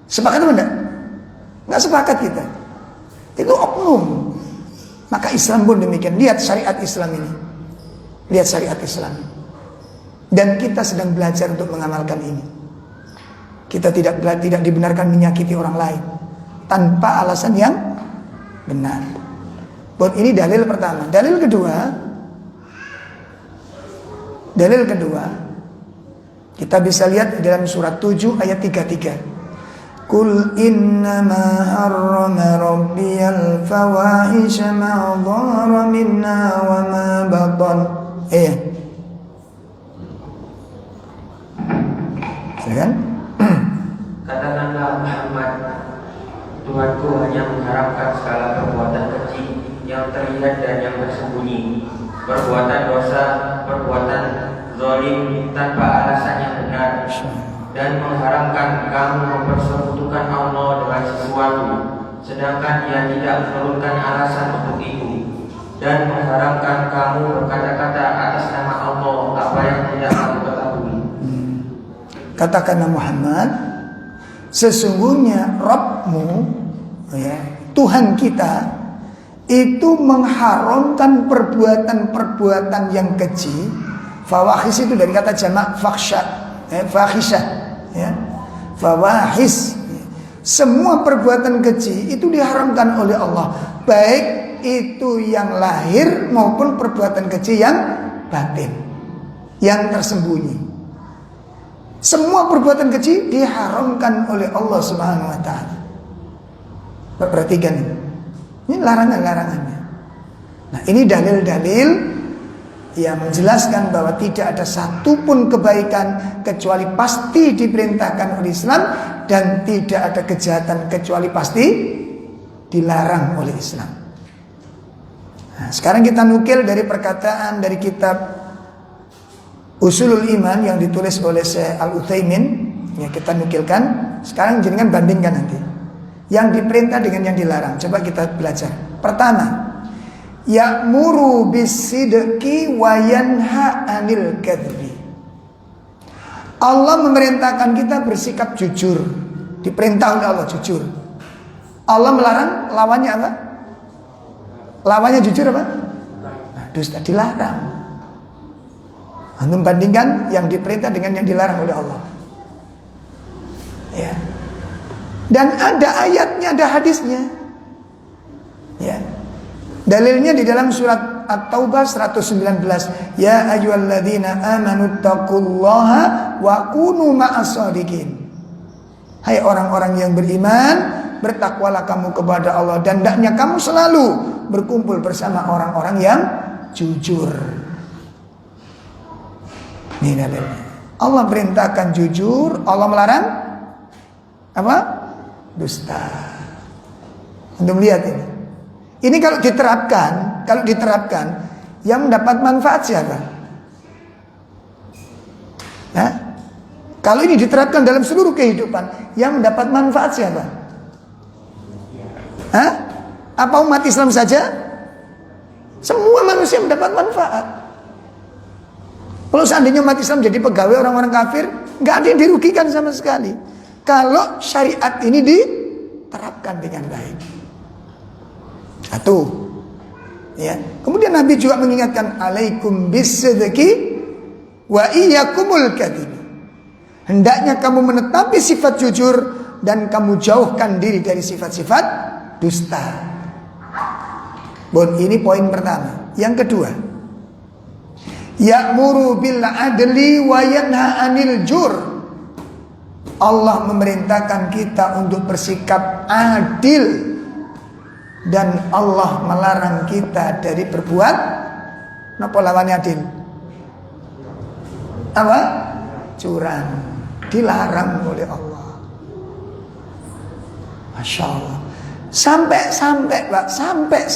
Sepakat atau enggak? Enggak sepakat kita. Itu oknum. Maka Islam pun demikian. Lihat syariat Islam ini. Lihat syariat Islam. Dan kita sedang belajar untuk mengamalkan ini. Kita tidak dibenarkan menyakiti orang lain tanpa alasan yang benar. Buat ini dalil pertama. Dalil kedua, kita bisa lihat dalam surat 7 ayat 33. Qul innama harrama rabbiyal fawahisha ma dhahara minna wa ma batan. Silakan. Katakanlah Muhammad, Tuhanku hanya mengharamkan segala perbuatan keji yang terlihat dan yang tersembunyi, perbuatan dosa, perbuatan zalim tanpa alasan yang benar, dan mengharamkan kamu mempersekutukan Allah dengan sesuatu, sedangkan Dia tidak menurunkan alasan untuk itu, dan mengharamkan kamu berkata-kata atas nama Allah apa yang tidak kamu ketahui. Katakanlah Muhammad, sesungguhnya Rabbmu, ya, Tuhan kita itu mengharamkan perbuatan-perbuatan yang keji. Fawahis itu dari kata jamak fakhsha, fahisha, ya. Fawahis, semua perbuatan keji itu diharamkan oleh Allah, baik itu yang lahir maupun perbuatan keji yang batin, yang tersembunyi. Semua perbuatan keji diharamkan oleh Allah Subhanahu wa taala. Perhatikan ini. Ini larangan-larangannya. Nah, ini dalil-dalil yang menjelaskan bahwa tidak ada satupun kebaikan kecuali pasti diperintahkan oleh Islam, dan tidak ada kejahatan kecuali pasti dilarang oleh Islam. Nah, sekarang kita nukil dari perkataan dari kitab Usulul Iman yang ditulis oleh Syekh Al-Utsaimin, ya, kita nukilkan. Sekarang jenengan bandingkan nanti yang diperintah dengan yang dilarang. Coba kita belajar. Pertama, ya'muru bis-sidqi wa yanha 'anil kadhbi. Allah memerintahkan kita bersikap jujur. Diperintah oleh Allah jujur. Allah melarang, lawannya apa? Lawannya jujur apa? Nah, dusta, dilarang. Antum bandingkan yang diperintah dengan yang dilarang oleh Allah. Ya. Dan ada ayatnya, ada hadisnya. Ya. Dalilnya di dalam surat At-Taubah 119. Ya ayyuhalladzina amanu taqullaha wa kunu ma'as-shadiqin. Hai orang-orang yang beriman, bertakwalah kamu kepada Allah, dan hendaknya kamu selalu berkumpul bersama orang-orang yang jujur. Ini dalilnya. Allah perintahkan jujur, Allah melarang apa? Dusta. Untuk melihat ini. Ini kalau diterapkan, yang mendapat manfaat siapa? Nah, kalau ini diterapkan dalam seluruh kehidupan, yang mendapat manfaat siapa? Hah? Apa umat Islam saja? Semua manusia mendapat manfaat. Kalau seandainya umat Islam jadi pegawai orang-orang kafir, nggak ada yang dirugikan sama sekali. Kalau syariat ini diterapkan dengan baik. Satu, ya. Kemudian Nabi juga mengingatkan, alaikum bis-sidqi wa iyyakumul kadhib. Hendaknya kamu menetapi sifat jujur dan kamu jauhkan diri dari sifat-sifat dusta. Bon, ini poin pertama. Yang kedua, ya'muru bil adli wa yanha 'anil jur. Allah memerintahkan kita untuk bersikap adil, dan Allah melarang kita dari berbuat napa lawannya adil? Apa? Curang. Dilarang oleh Allah. Masya Allah. Sampai Pak, sampai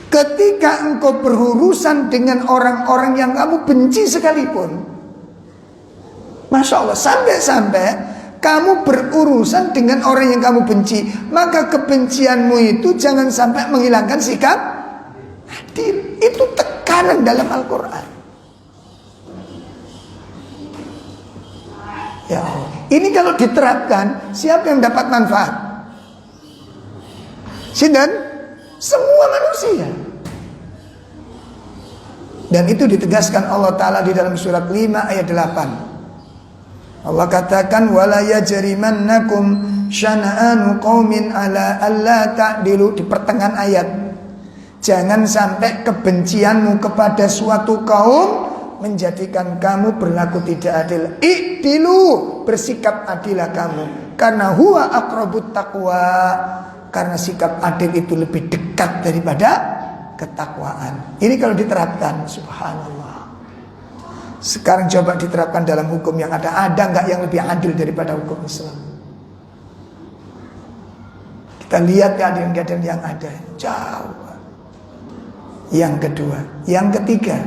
ketika engkau berurusan dengan orang-orang yang kamu benci sekalipun, Masya Allah, sampai kamu berurusan dengan orang yang kamu benci, maka kebencianmu itu jangan sampai menghilangkan sikap adil. Itu tekanan dalam Al-Quran. Ya Allah, ini kalau diterapkan, siapa yang dapat manfaat? Sidan, semua manusia. Dan itu ditegaskan Allah Ta'ala di dalam surat 5 ayat 8. Allah katakan, wala yajrimannakum syana'anu qaumin ala alla ta'dilu, di pertengahan ayat. Jangan sampai kebencianmu kepada suatu kaum menjadikan kamu berlaku tidak adil. I'dilu, bersikap adilah kamu. Karena huwa aqrabut taqwa, karena sikap adil itu lebih dekat daripada ketakwaan. Ini kalau diterapkan, subhanallah. Sekarang coba diterapkan dalam hukum yang ada. Ada nggak yang lebih adil daripada hukum Islam? Kita lihat keadilan-keadilan yang ada, jauh. Yang kedua, yang ketiga,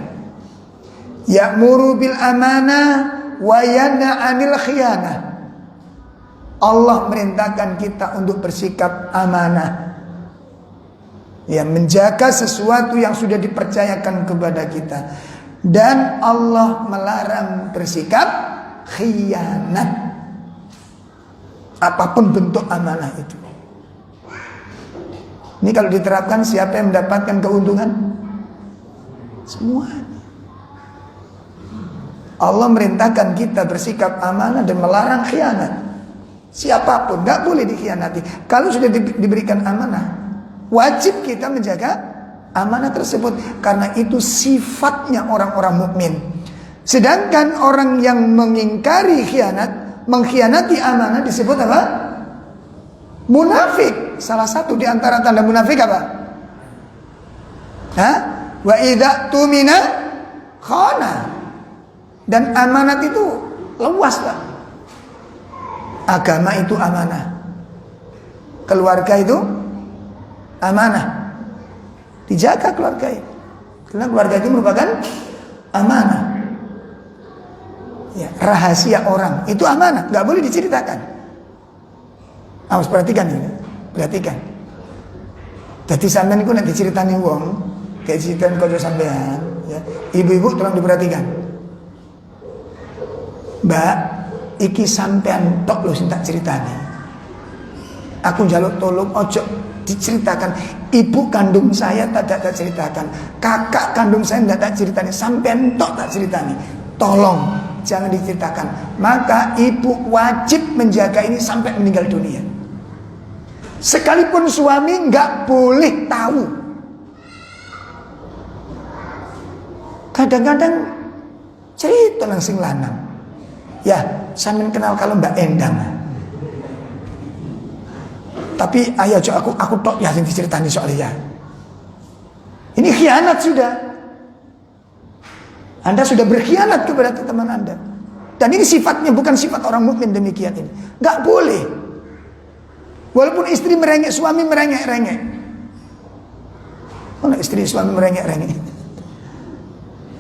ya'muru bil amanah wa yanha 'anil khiyanah. Allah merintahkan kita untuk bersikap amanah, ya, menjaga sesuatu yang sudah dipercayakan kepada kita. Dan Allah melarang bersikap khianat, apapun bentuk amanah itu. Ini kalau diterapkan, siapa yang mendapatkan keuntungan? Semua. Allah merintahkan kita bersikap amanah dan melarang khianat. Siapapun gak boleh dikhianati. Kalau sudah diberikan amanah, wajib kita menjaga amanah tersebut, karena itu sifatnya orang-orang mukmin. Sedangkan orang yang mengingkari khianat, mengkhianati amanah, disebut apa? Munafik. Salah satu di antara tanda munafik apa? Wa idza tumina khana. Dan amanat itu luas, Pak. Agama itu amanah. Keluarga itu amanah. Dijaga keluarga itu. Karena keluarga itu merupakan amanah. Ya, rahasia orang itu amanah, nggak boleh diceritakan. Awas perhatikan ini. Perhatikan. Jadi sampean iku nek diceritani wong, kayak ceritaan kanca sampean, ya. Ibu-ibu tolong diperhatikan. Mbak, iki sampean tok lho sing tak ceritani. Aku njaluk tolong ojo diceritakan. Ibu kandung saya tak ceritakan. Kakak kandung saya tak ceritani. Sampean tok tak ceritani. Tolong jangan diceritakan. Maka ibu wajib menjaga ini sampai meninggal dunia. Sekalipun suami nggak boleh tahu. Kadang-kadang cerita nang sing lanang. Ya, sampean kenal kalau Mbak Endang. Tapi ayo aku tok ya sing diceritani soalnya. Ini khianat sudah. Anda sudah berkhianat kepada teman Anda. Dan ini sifatnya bukan sifat orang mukmin demikian ini. Nggak boleh. Walaupun istri merengek, suami merengek-rengek. Mana istri suami merengek-rengek?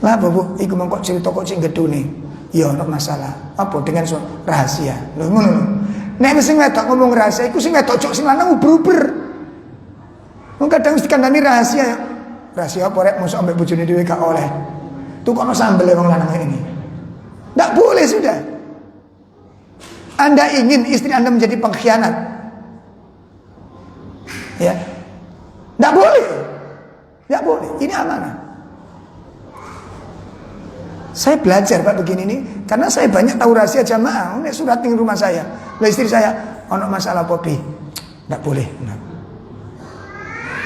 Lah bu, iku mengkok cerita kok cing gedune. Ya ono masalah. Apa dengan suami? Rahasia. Lho ngono. Nek sing wedok ngomong rahasia, iku sing wedok cok sing lanang uber-uber. Wong kadang mesti kandhani rahasia. Rahasia apa rek mosok ambek bojone dhewe gak oleh. Tukokno sambel wong lanang ini. Ndak boleh sudah. Anda ingin istri Anda menjadi pengkhianat? Ya, tidak boleh, tidak boleh. Ini amanah. Saya belajar Pak begini nih, karena saya banyak tahu rahasia jamaah. Ini surat di rumah saya. Lah istri saya, ono masalah popi, tidak boleh.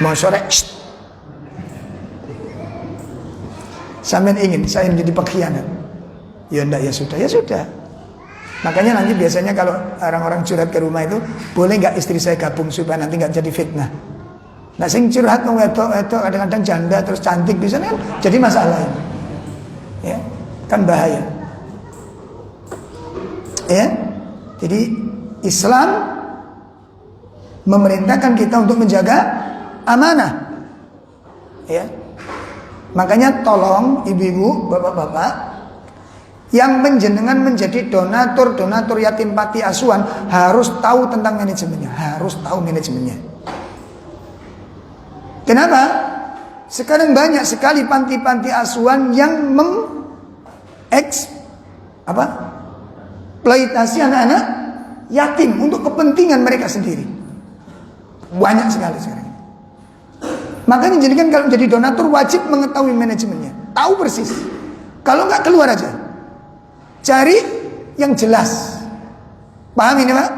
Mau sore, sampean ingin saya menjadi pengkhianat? Ya enggak, ya sudah. Makanya nanti biasanya kalau orang-orang curhat ke rumah itu, boleh nggak istri saya gabung supaya nanti nggak jadi fitnah. Nah sing curhat mau wedok kadang-kadang janda terus cantik bisa kan jadi masalah ini. Ya, kan bahaya. Ya. Jadi Islam memerintahkan kita untuk menjaga amanah. Ya. Makanya tolong ibu-ibu, bapak-bapak yang menjenengan menjadi donatur yatim panti asuhan harus tahu tentang manajemennya, harus tahu manajemennya. Kenapa? Sekarang banyak sekali panti-panti asuhan yang eksploitasi anak-anak yatim untuk kepentingan mereka sendiri. Banyak sekali sekarang. Makanya jadikan kalau menjadi donatur wajib mengetahui manajemennya, tahu persis. Kalau nggak keluar aja. Cari yang jelas. Paham ini Pak?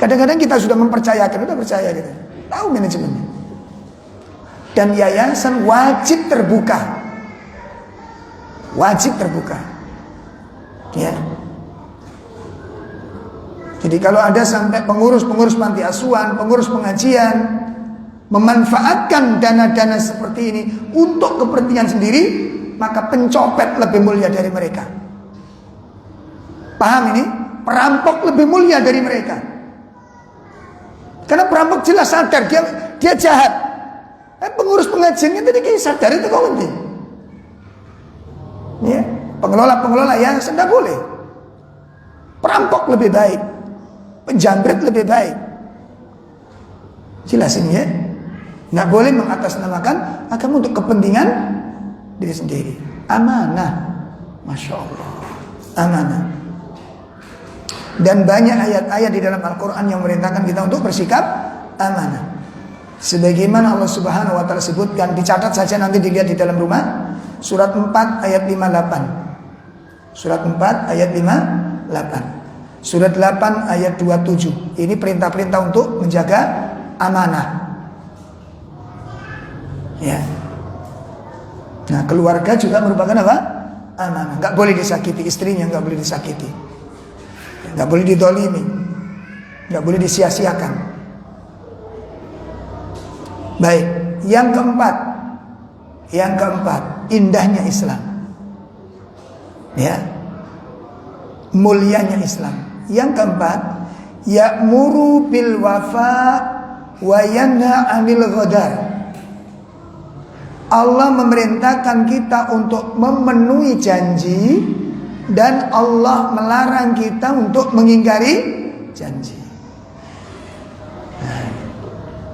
Kadang-kadang kita sudah mempercayakan, sudah percaya gitu. Tahu manajemennya. Dan yayasan wajib terbuka. Wajib terbuka. Ya. Jadi kalau ada sampai pengurus-pengurus panti asuhan, pengurus pengajian memanfaatkan dana-dana seperti ini untuk kepentingan sendiri, maka pencopet lebih mulia dari mereka. Paham ini? Perampok lebih mulia dari mereka. Karena perampok jelas sadar dia jahat. Pengurus pengajiannya tadi kayak sadar itu kok nanti. Ya, pengelola yang tidak boleh. Perampok lebih baik, penjamret lebih baik. Jelas ini ya. Nggak boleh mengatasnamakan agama untuk kepentingan diri sendiri. Amanah, masya Allah, amanah. Dan banyak ayat-ayat di dalam Al-Quran yang memerintahkan kita untuk bersikap amanah. Sebagaimana Allah Subhanahu wa ta'ala sebutkan, dicatat saja nanti dilihat di dalam rumah. Surat 4 ayat 58. Surat 4 ayat 58. Surat 8 ayat 27. Ini perintah-perintah untuk menjaga amanah. Ya. Nah, keluarga juga merupakan apa? Amanah. Enggak boleh disakiti istrinya, enggak boleh disakiti. Enggak boleh didolimi. Enggak boleh disia-siakan. Baik, yang keempat, indahnya Islam. Ya. Mulianya Islam. Yang keempat, ya'muru bil wafa wa yanha 'anil ghadar. Allah memerintahkan kita untuk memenuhi janji dan Allah melarang kita untuk mengingkari janji. Nah,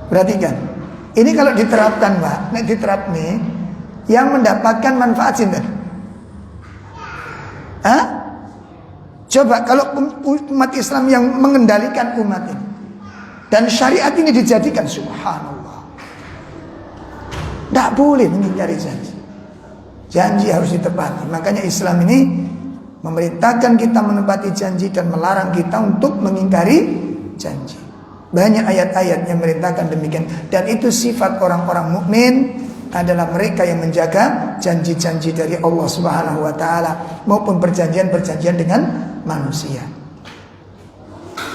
perhatikan. Ini kalau diterapkan, Pak, diterap nih, yang mendapatkan manfaat sinten? Hah? Coba kalau umat Islam yang mengendalikan umat ini dan syariat ini dijadikan, subhanallah, tidak boleh mengingkari janji. Janji harus ditepati. Makanya Islam ini memerintahkan kita menepati janji dan melarang kita untuk mengingkari janji. Banyak ayat-ayat yang memerintahkan demikian. Dan itu sifat orang-orang mukmin, adalah mereka yang menjaga janji-janji dari Allah Subhanahu wa ta'ala maupun perjanjian-perjanjian dengan manusia.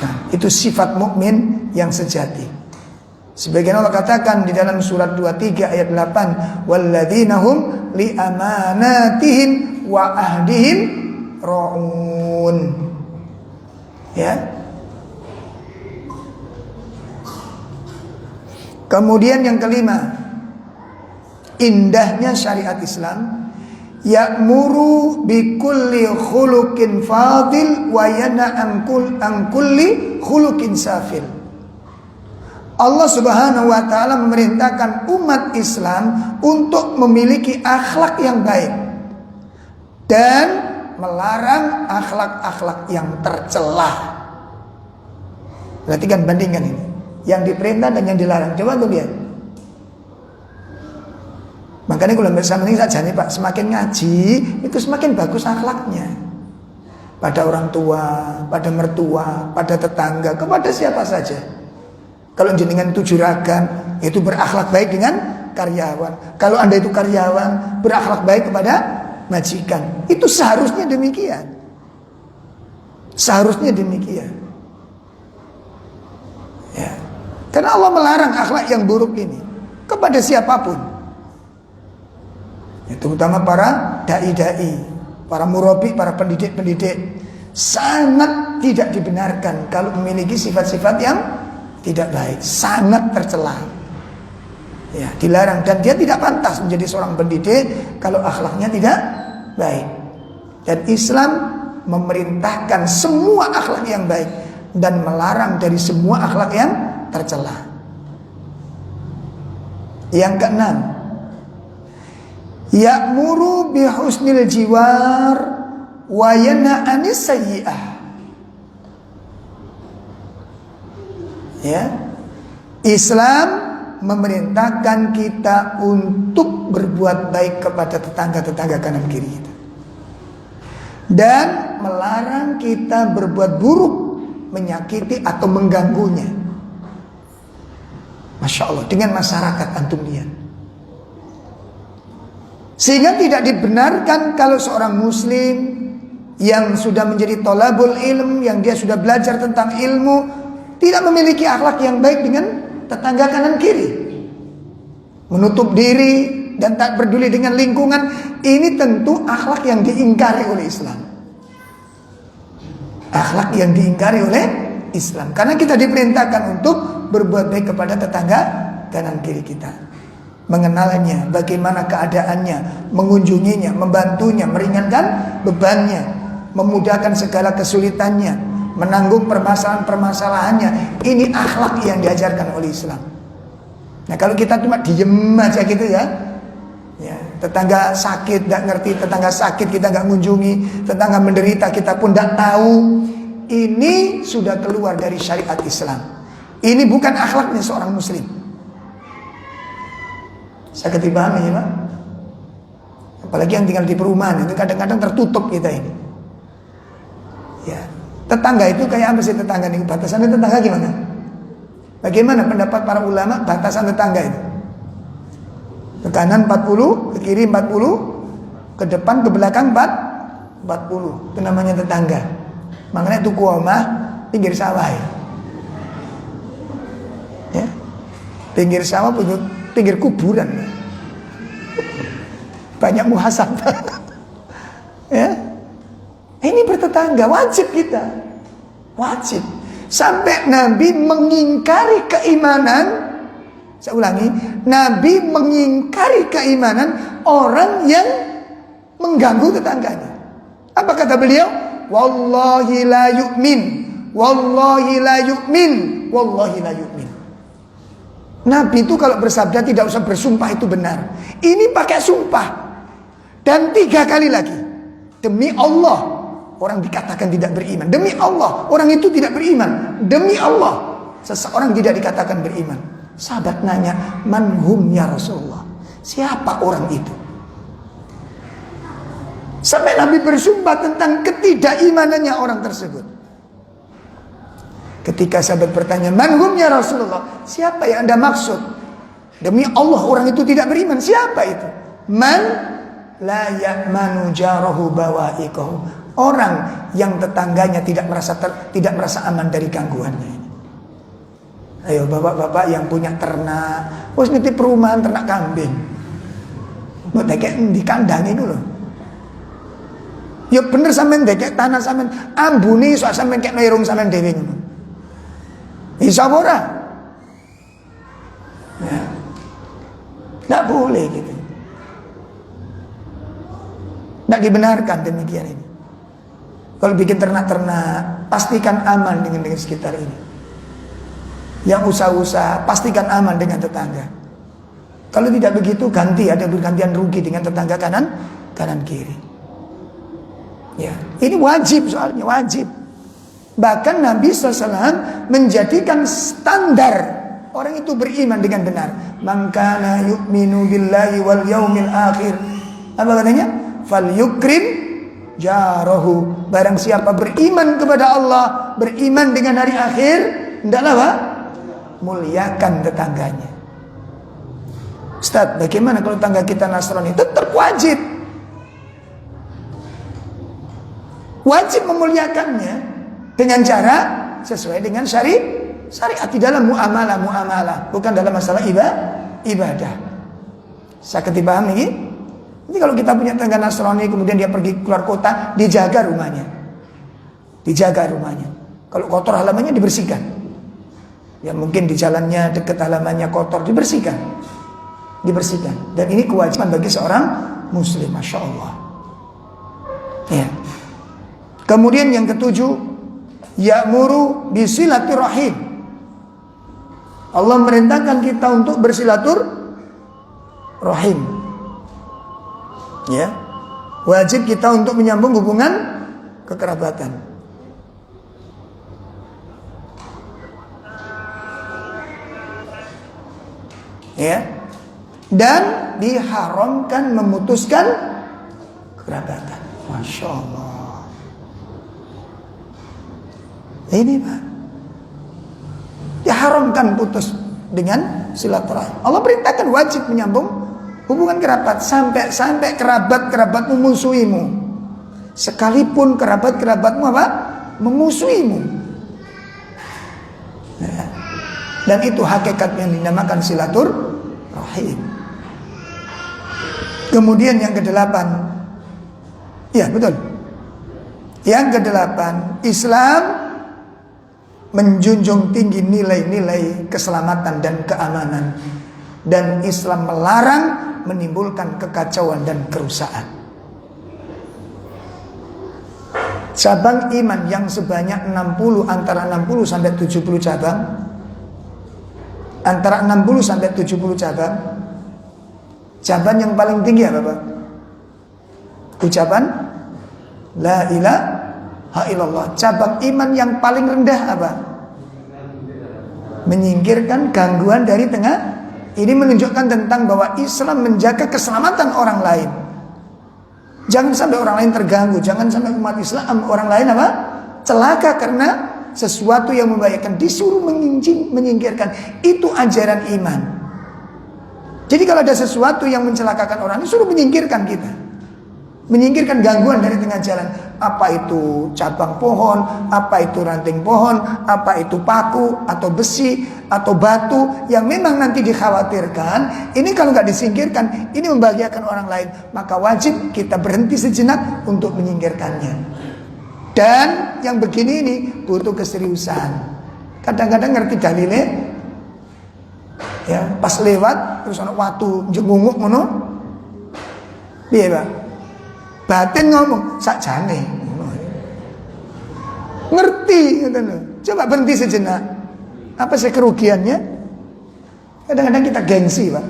Nah, itu sifat mukmin yang sejati. Sebagian Allah katakan di dalam surat 23 ayat 8, walladzina hum li amanatihim wa ahdihim ra'un. Ya. Kemudian yang kelima, indahnya syariat Islam, ya'muru bi kulli khuluqin fadil wa yanha an kulli khuluqin safil. Allah Subhanahu wa ta'ala memerintahkan umat Islam untuk memiliki akhlak yang baik dan melarang akhlak-akhlak yang tercela. Perhatikan, bandingkan ini, yang diperintah dan yang dilarang. Coba tuh lihat. Makanya kalau bersama ini saja nih Pak, semakin ngaji itu semakin bagus akhlaknya. Pada orang tua, pada mertua, pada tetangga, kepada siapa saja. Kalau jenengan itu juragan, itu berakhlak baik dengan karyawan. Kalau Anda itu karyawan, berakhlak baik kepada majikan. Itu seharusnya demikian. Seharusnya demikian. Ya. Karena Allah melarang akhlak yang buruk ini kepada siapapun. Ya, terutama para dai-dai, para murabi, para pendidik-pendidik. Sangat tidak dibenarkan kalau memiliki sifat-sifat yang tidak baik, sangat tercela. Ya, dilarang, dan dia tidak pantas menjadi seorang pendidik kalau akhlaknya tidak baik. Dan Islam memerintahkan semua akhlak yang baik dan melarang dari semua akhlak yang tercela. Yang keenam, ya'muru bi husnil jiwar wa yanha 'anis sayyi'ah. Ya. Islam memerintahkan kita untuk berbuat baik kepada tetangga-tetangga kanan kiri kita. Dan melarang kita berbuat buruk, menyakiti atau mengganggunya. Masya Allah, dengan masyarakat antum lihat. Sehingga tidak dibenarkan kalau seorang muslim yang sudah menjadi thalabul ilm, yang dia sudah belajar tentang ilmu, tidak memiliki akhlak yang baik dengan tetangga kanan kiri. Menutup diri dan tak peduli dengan lingkungan, ini tentu akhlak yang diingkari oleh Islam. Akhlak yang diingkari oleh Islam. Karena kita diperintahkan untuk berbuat baik kepada tetangga kanan kiri kita. Mengenalnya, bagaimana keadaannya, mengunjunginya, membantunya, meringankan bebannya, memudahkan segala kesulitannya, menanggung permasalahan-permasalahannya. Ini akhlak yang diajarkan oleh Islam. Nah, kalau kita cuma diem aja gitu ya, tetangga sakit gak ngerti, tetangga sakit kita gak mengunjungi, tetangga menderita kita pun gak tahu, ini sudah keluar dari syariat Islam. Ini bukan akhlaknya seorang muslim. Saya dipahami ya Pak? Apalagi yang tinggal di perumahan itu kadang-kadang tertutup kita ini. Ya, tetangga itu kayak apa sih tetangga nih? Batasan tetangga gimana? Bagaimana pendapat para ulama batasan tetangga itu? Ke kanan 40, ke kiri 40, ke depan ke belakang 40. Itu namanya tetangga. Makanya itu kuomah pinggir sawah ya. Pinggir sawah, pinggir kuburan. Banyak muhasabah. Ya. Ini bertetangga, wajib kita. Wajib. Sampai Nabi mengingkari keimanan. Saya ulangi, Nabi mengingkari keimanan orang yang mengganggu tetangganya. Apa kata beliau? Wallahi la yu'min. Wallahi la yu'min. Wallahi la yu'min. Nabi itu kalau bersabda tidak usah bersumpah itu benar. Ini pakai sumpah. Dan 3 kali lagi. Demi Allah, orang dikatakan tidak beriman. Demi Allah, orang itu tidak beriman. Demi Allah, seseorang tidak dikatakan beriman. Sahabat nanya, manhum ya Rasulullah? Siapa orang itu? Sampai Nabi bersumpah tentang ketidakimanannya orang tersebut. Ketika sahabat bertanya, manhum ya Rasulullah? Siapa yang Anda maksud? Demi Allah, orang itu tidak beriman. Siapa itu? Man la ya'manu jarahu bawa'iqahu. Orang yang tetangganya tidak merasa aman dari gangguannya. Ayo bapak-bapak yang punya ternak, wis nitip perumahan ternak kambing. Mbok dekek di kandang itu loh. Ya bener sampean dekek tanah sampean ambune iso sampean kek nerung sampean dhewe ngono. Bisa ora? Ya. Nggak boleh gitu. Nggak dibenarkan demikian ini. Kalau bikin ternak-ternak, pastikan aman dengan sekitar ini. Yang usaha-usaha, pastikan aman dengan tetangga. Kalau tidak begitu, ada bergantian rugi dengan tetangga kanan kiri. Ya, ini wajib soalnya, wajib. Bahkan Nabi SAW menjadikan standar orang itu beriman dengan benar. Man kana yu'minu billahi wal yaumil akhir. Apa katanya? Fal yukrim jarahu. Barang siapa beriman kepada Allah, beriman dengan hari akhir, hendaklah apa? Muliakan tetangganya. Ustaz, bagaimana kalau tetangga kita Nasrani? Tetap wajib. Wajib memuliakannya dengan cara sesuai dengan syariat di dalam muamalah, bukan dalam masalah ibadah. Saya dipahami ini? Jadi kalau kita punya tetangga Nasrani kemudian dia pergi keluar kota, dijaga rumahnya. Dijaga rumahnya. Kalau kotor halamannya dibersihkan. Ya mungkin di jalannya dekat halamannya kotor, dibersihkan. Dan ini kewajiban bagi seorang muslim, masya Allah. Ya. Kemudian yang ketujuh, ya'muru bisilaturrahim. Allah merintahkan kita untuk bersilaturrahim. Ya. Wajib kita untuk menyambung hubungan kekerabatan. Ya, dan diharamkan memutuskan kerabatan. Masya Allah. Ini Pak, diharamkan putus dengan silaturahim. Allah perintahkan wajib menyambung Hubungan kerabat sampai kerabat-kerabatmu musuhimu. Sekalipun kerabat-kerabatmu apa? Memusuhimu. Nah, dan itu hakikat yang dinamakan silaturahim. Kemudian yang kedelapan, ya betul. Yang kedelapan, Islam menjunjung tinggi nilai-nilai keselamatan dan keamanan. Dan Islam melarang menimbulkan kekacauan dan kerusakan. Cabang iman yang sebanyak 60, antara 60 sampai 70 cabang. Antara 60 sampai 70 cabang. Cabang yang paling tinggi apa, Pak? Ucapan La ilaha illallah. Cabang iman yang paling rendah apa? Menyingkirkan gangguan dari tengah. Ini menunjukkan tentang bahwa Islam menjaga keselamatan orang lain. Jangan sampai orang lain terganggu. Jangan sampai umat Islam orang lain apa? Celaka karena sesuatu yang membahayakan. Disuruh menyingkirkan. Itu ajaran iman. Jadi kalau ada sesuatu yang mencelakakan orang, disuruh menyingkirkan kita. Menyingkirkan gangguan dari tengah jalan. Apa itu cabang pohon, apa itu ranting pohon, apa itu paku atau besi atau batu yang memang nanti dikhawatirkan. Ini kalau nggak disingkirkan, ini membahayakan orang lain. Maka wajib kita berhenti sejenak untuk menyingkirkannya. Dan yang begini ini butuh keseriusan. Kadang-kadang ngerti dalilnya, ya pas lewat terus anak waktu jengunguk ngono, iya Pak. Batin ngomong sakjane. Ngerti gitu loh. Coba berhenti sejenak. Apa sih kerugiannya? Kadang-kadang kita gengsi, Pak.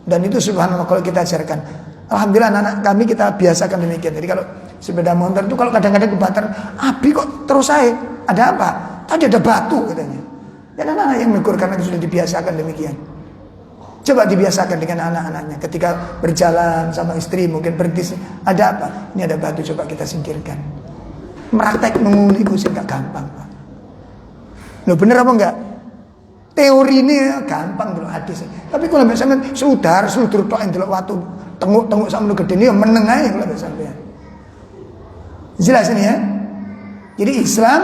Dan itu subhanallah kalau kita ajarkan. Alhamdulillah anak-anak kami kita biasakan demikian. Jadi kalau sepeda motor itu kalau kadang-kadang kebakar, "Abi kok terus saya? Ada apa?" "Tadi ada batu," katanya. Dan anak-anak yang menegur karena sudah dibiasakan demikian. Coba dibiasakan dengan anak-anaknya. Ketika berjalan sama istri mungkin berhenti. Ada apa? Ini ada batu, coba kita singkirkan. Meraktek mengulik itu nggak gampang, Pak. Loh bener apa enggak? Teori ini gampang dulu hadis. Tapi kalau misalnya sudah tok yang delok watu tenguk-tenguk sama lu gede ini ya meneng aja kalau sampean. Jelas ini ya. Jadi Islam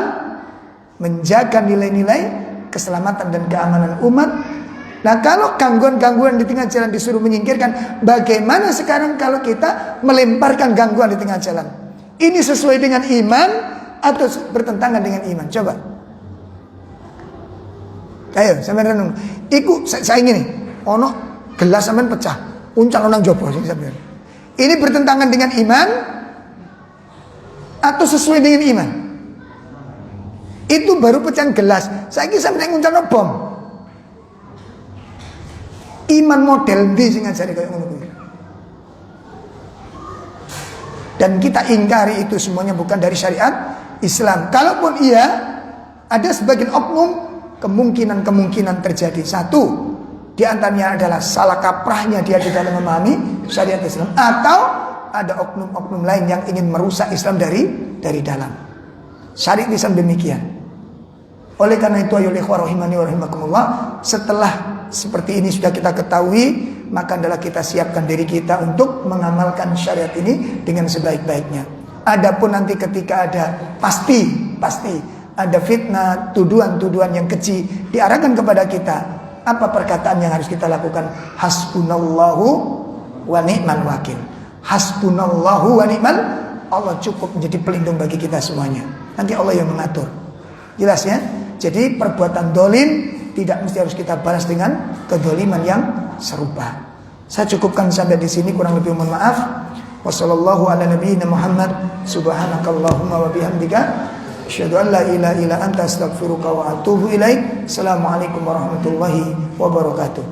menjaga nilai-nilai keselamatan dan keamanan umat. Nah kalau gangguan-gangguan di tengah jalan disuruh menyingkirkan, bagaimana sekarang kalau kita melemparkan gangguan di tengah jalan? Ini sesuai dengan iman atau bertentangan dengan iman? Coba. Ayo, sampean renung. Iku saya ingin nih, ono gelas sampean pecah, uncang nang jopo sing sampean. Ini bertentangan dengan iman atau sesuai dengan iman? Itu baru pecahan gelas. Saiki sampean nguncang bom. Iman model ndi sing ngajari kaya ngono kuwi. Dan kita ingkari itu semuanya bukan dari syariat Islam. Kalaupun iya, ada sebagian oknum kemungkinan terjadi. Satu, di antaranya adalah salah kaprahnya dia di dalam memahami syariat Islam, atau ada oknum-oknum lain yang ingin merusak Islam dari dalam. Syariat Islam demikian. Oleh karena itu ayo ikhwah rahimani wa rahimakumullah, setelah seperti ini sudah kita ketahui, maka adalah kita siapkan diri kita untuk mengamalkan syariat ini dengan sebaik-baiknya. Adapun nanti ketika ada pasti ada fitnah, tuduhan-tuduhan yang keji diarahkan kepada kita, apa perkataan yang harus kita lakukan? Hasbunallahu wa ni'mal wakil. Hasbunallahu wa ni'mal, Allah cukup menjadi pelindung bagi kita semuanya. Nanti Allah yang mengatur. Jelas ya? Jadi perbuatan dolim tidak mesti harus kita balas dengan kedoliman yang serupa. Saya cukupkan sampai di sini, kurang lebih mohon maaf. Wassallallahu ala nabiyyina Muhammad subhanakallahumma wa bihamdika asyhadu an la ilaha illa anta astaghfiruka wa atubu ilaik. Assalamualaikum warahmatullahi wabarakatuh.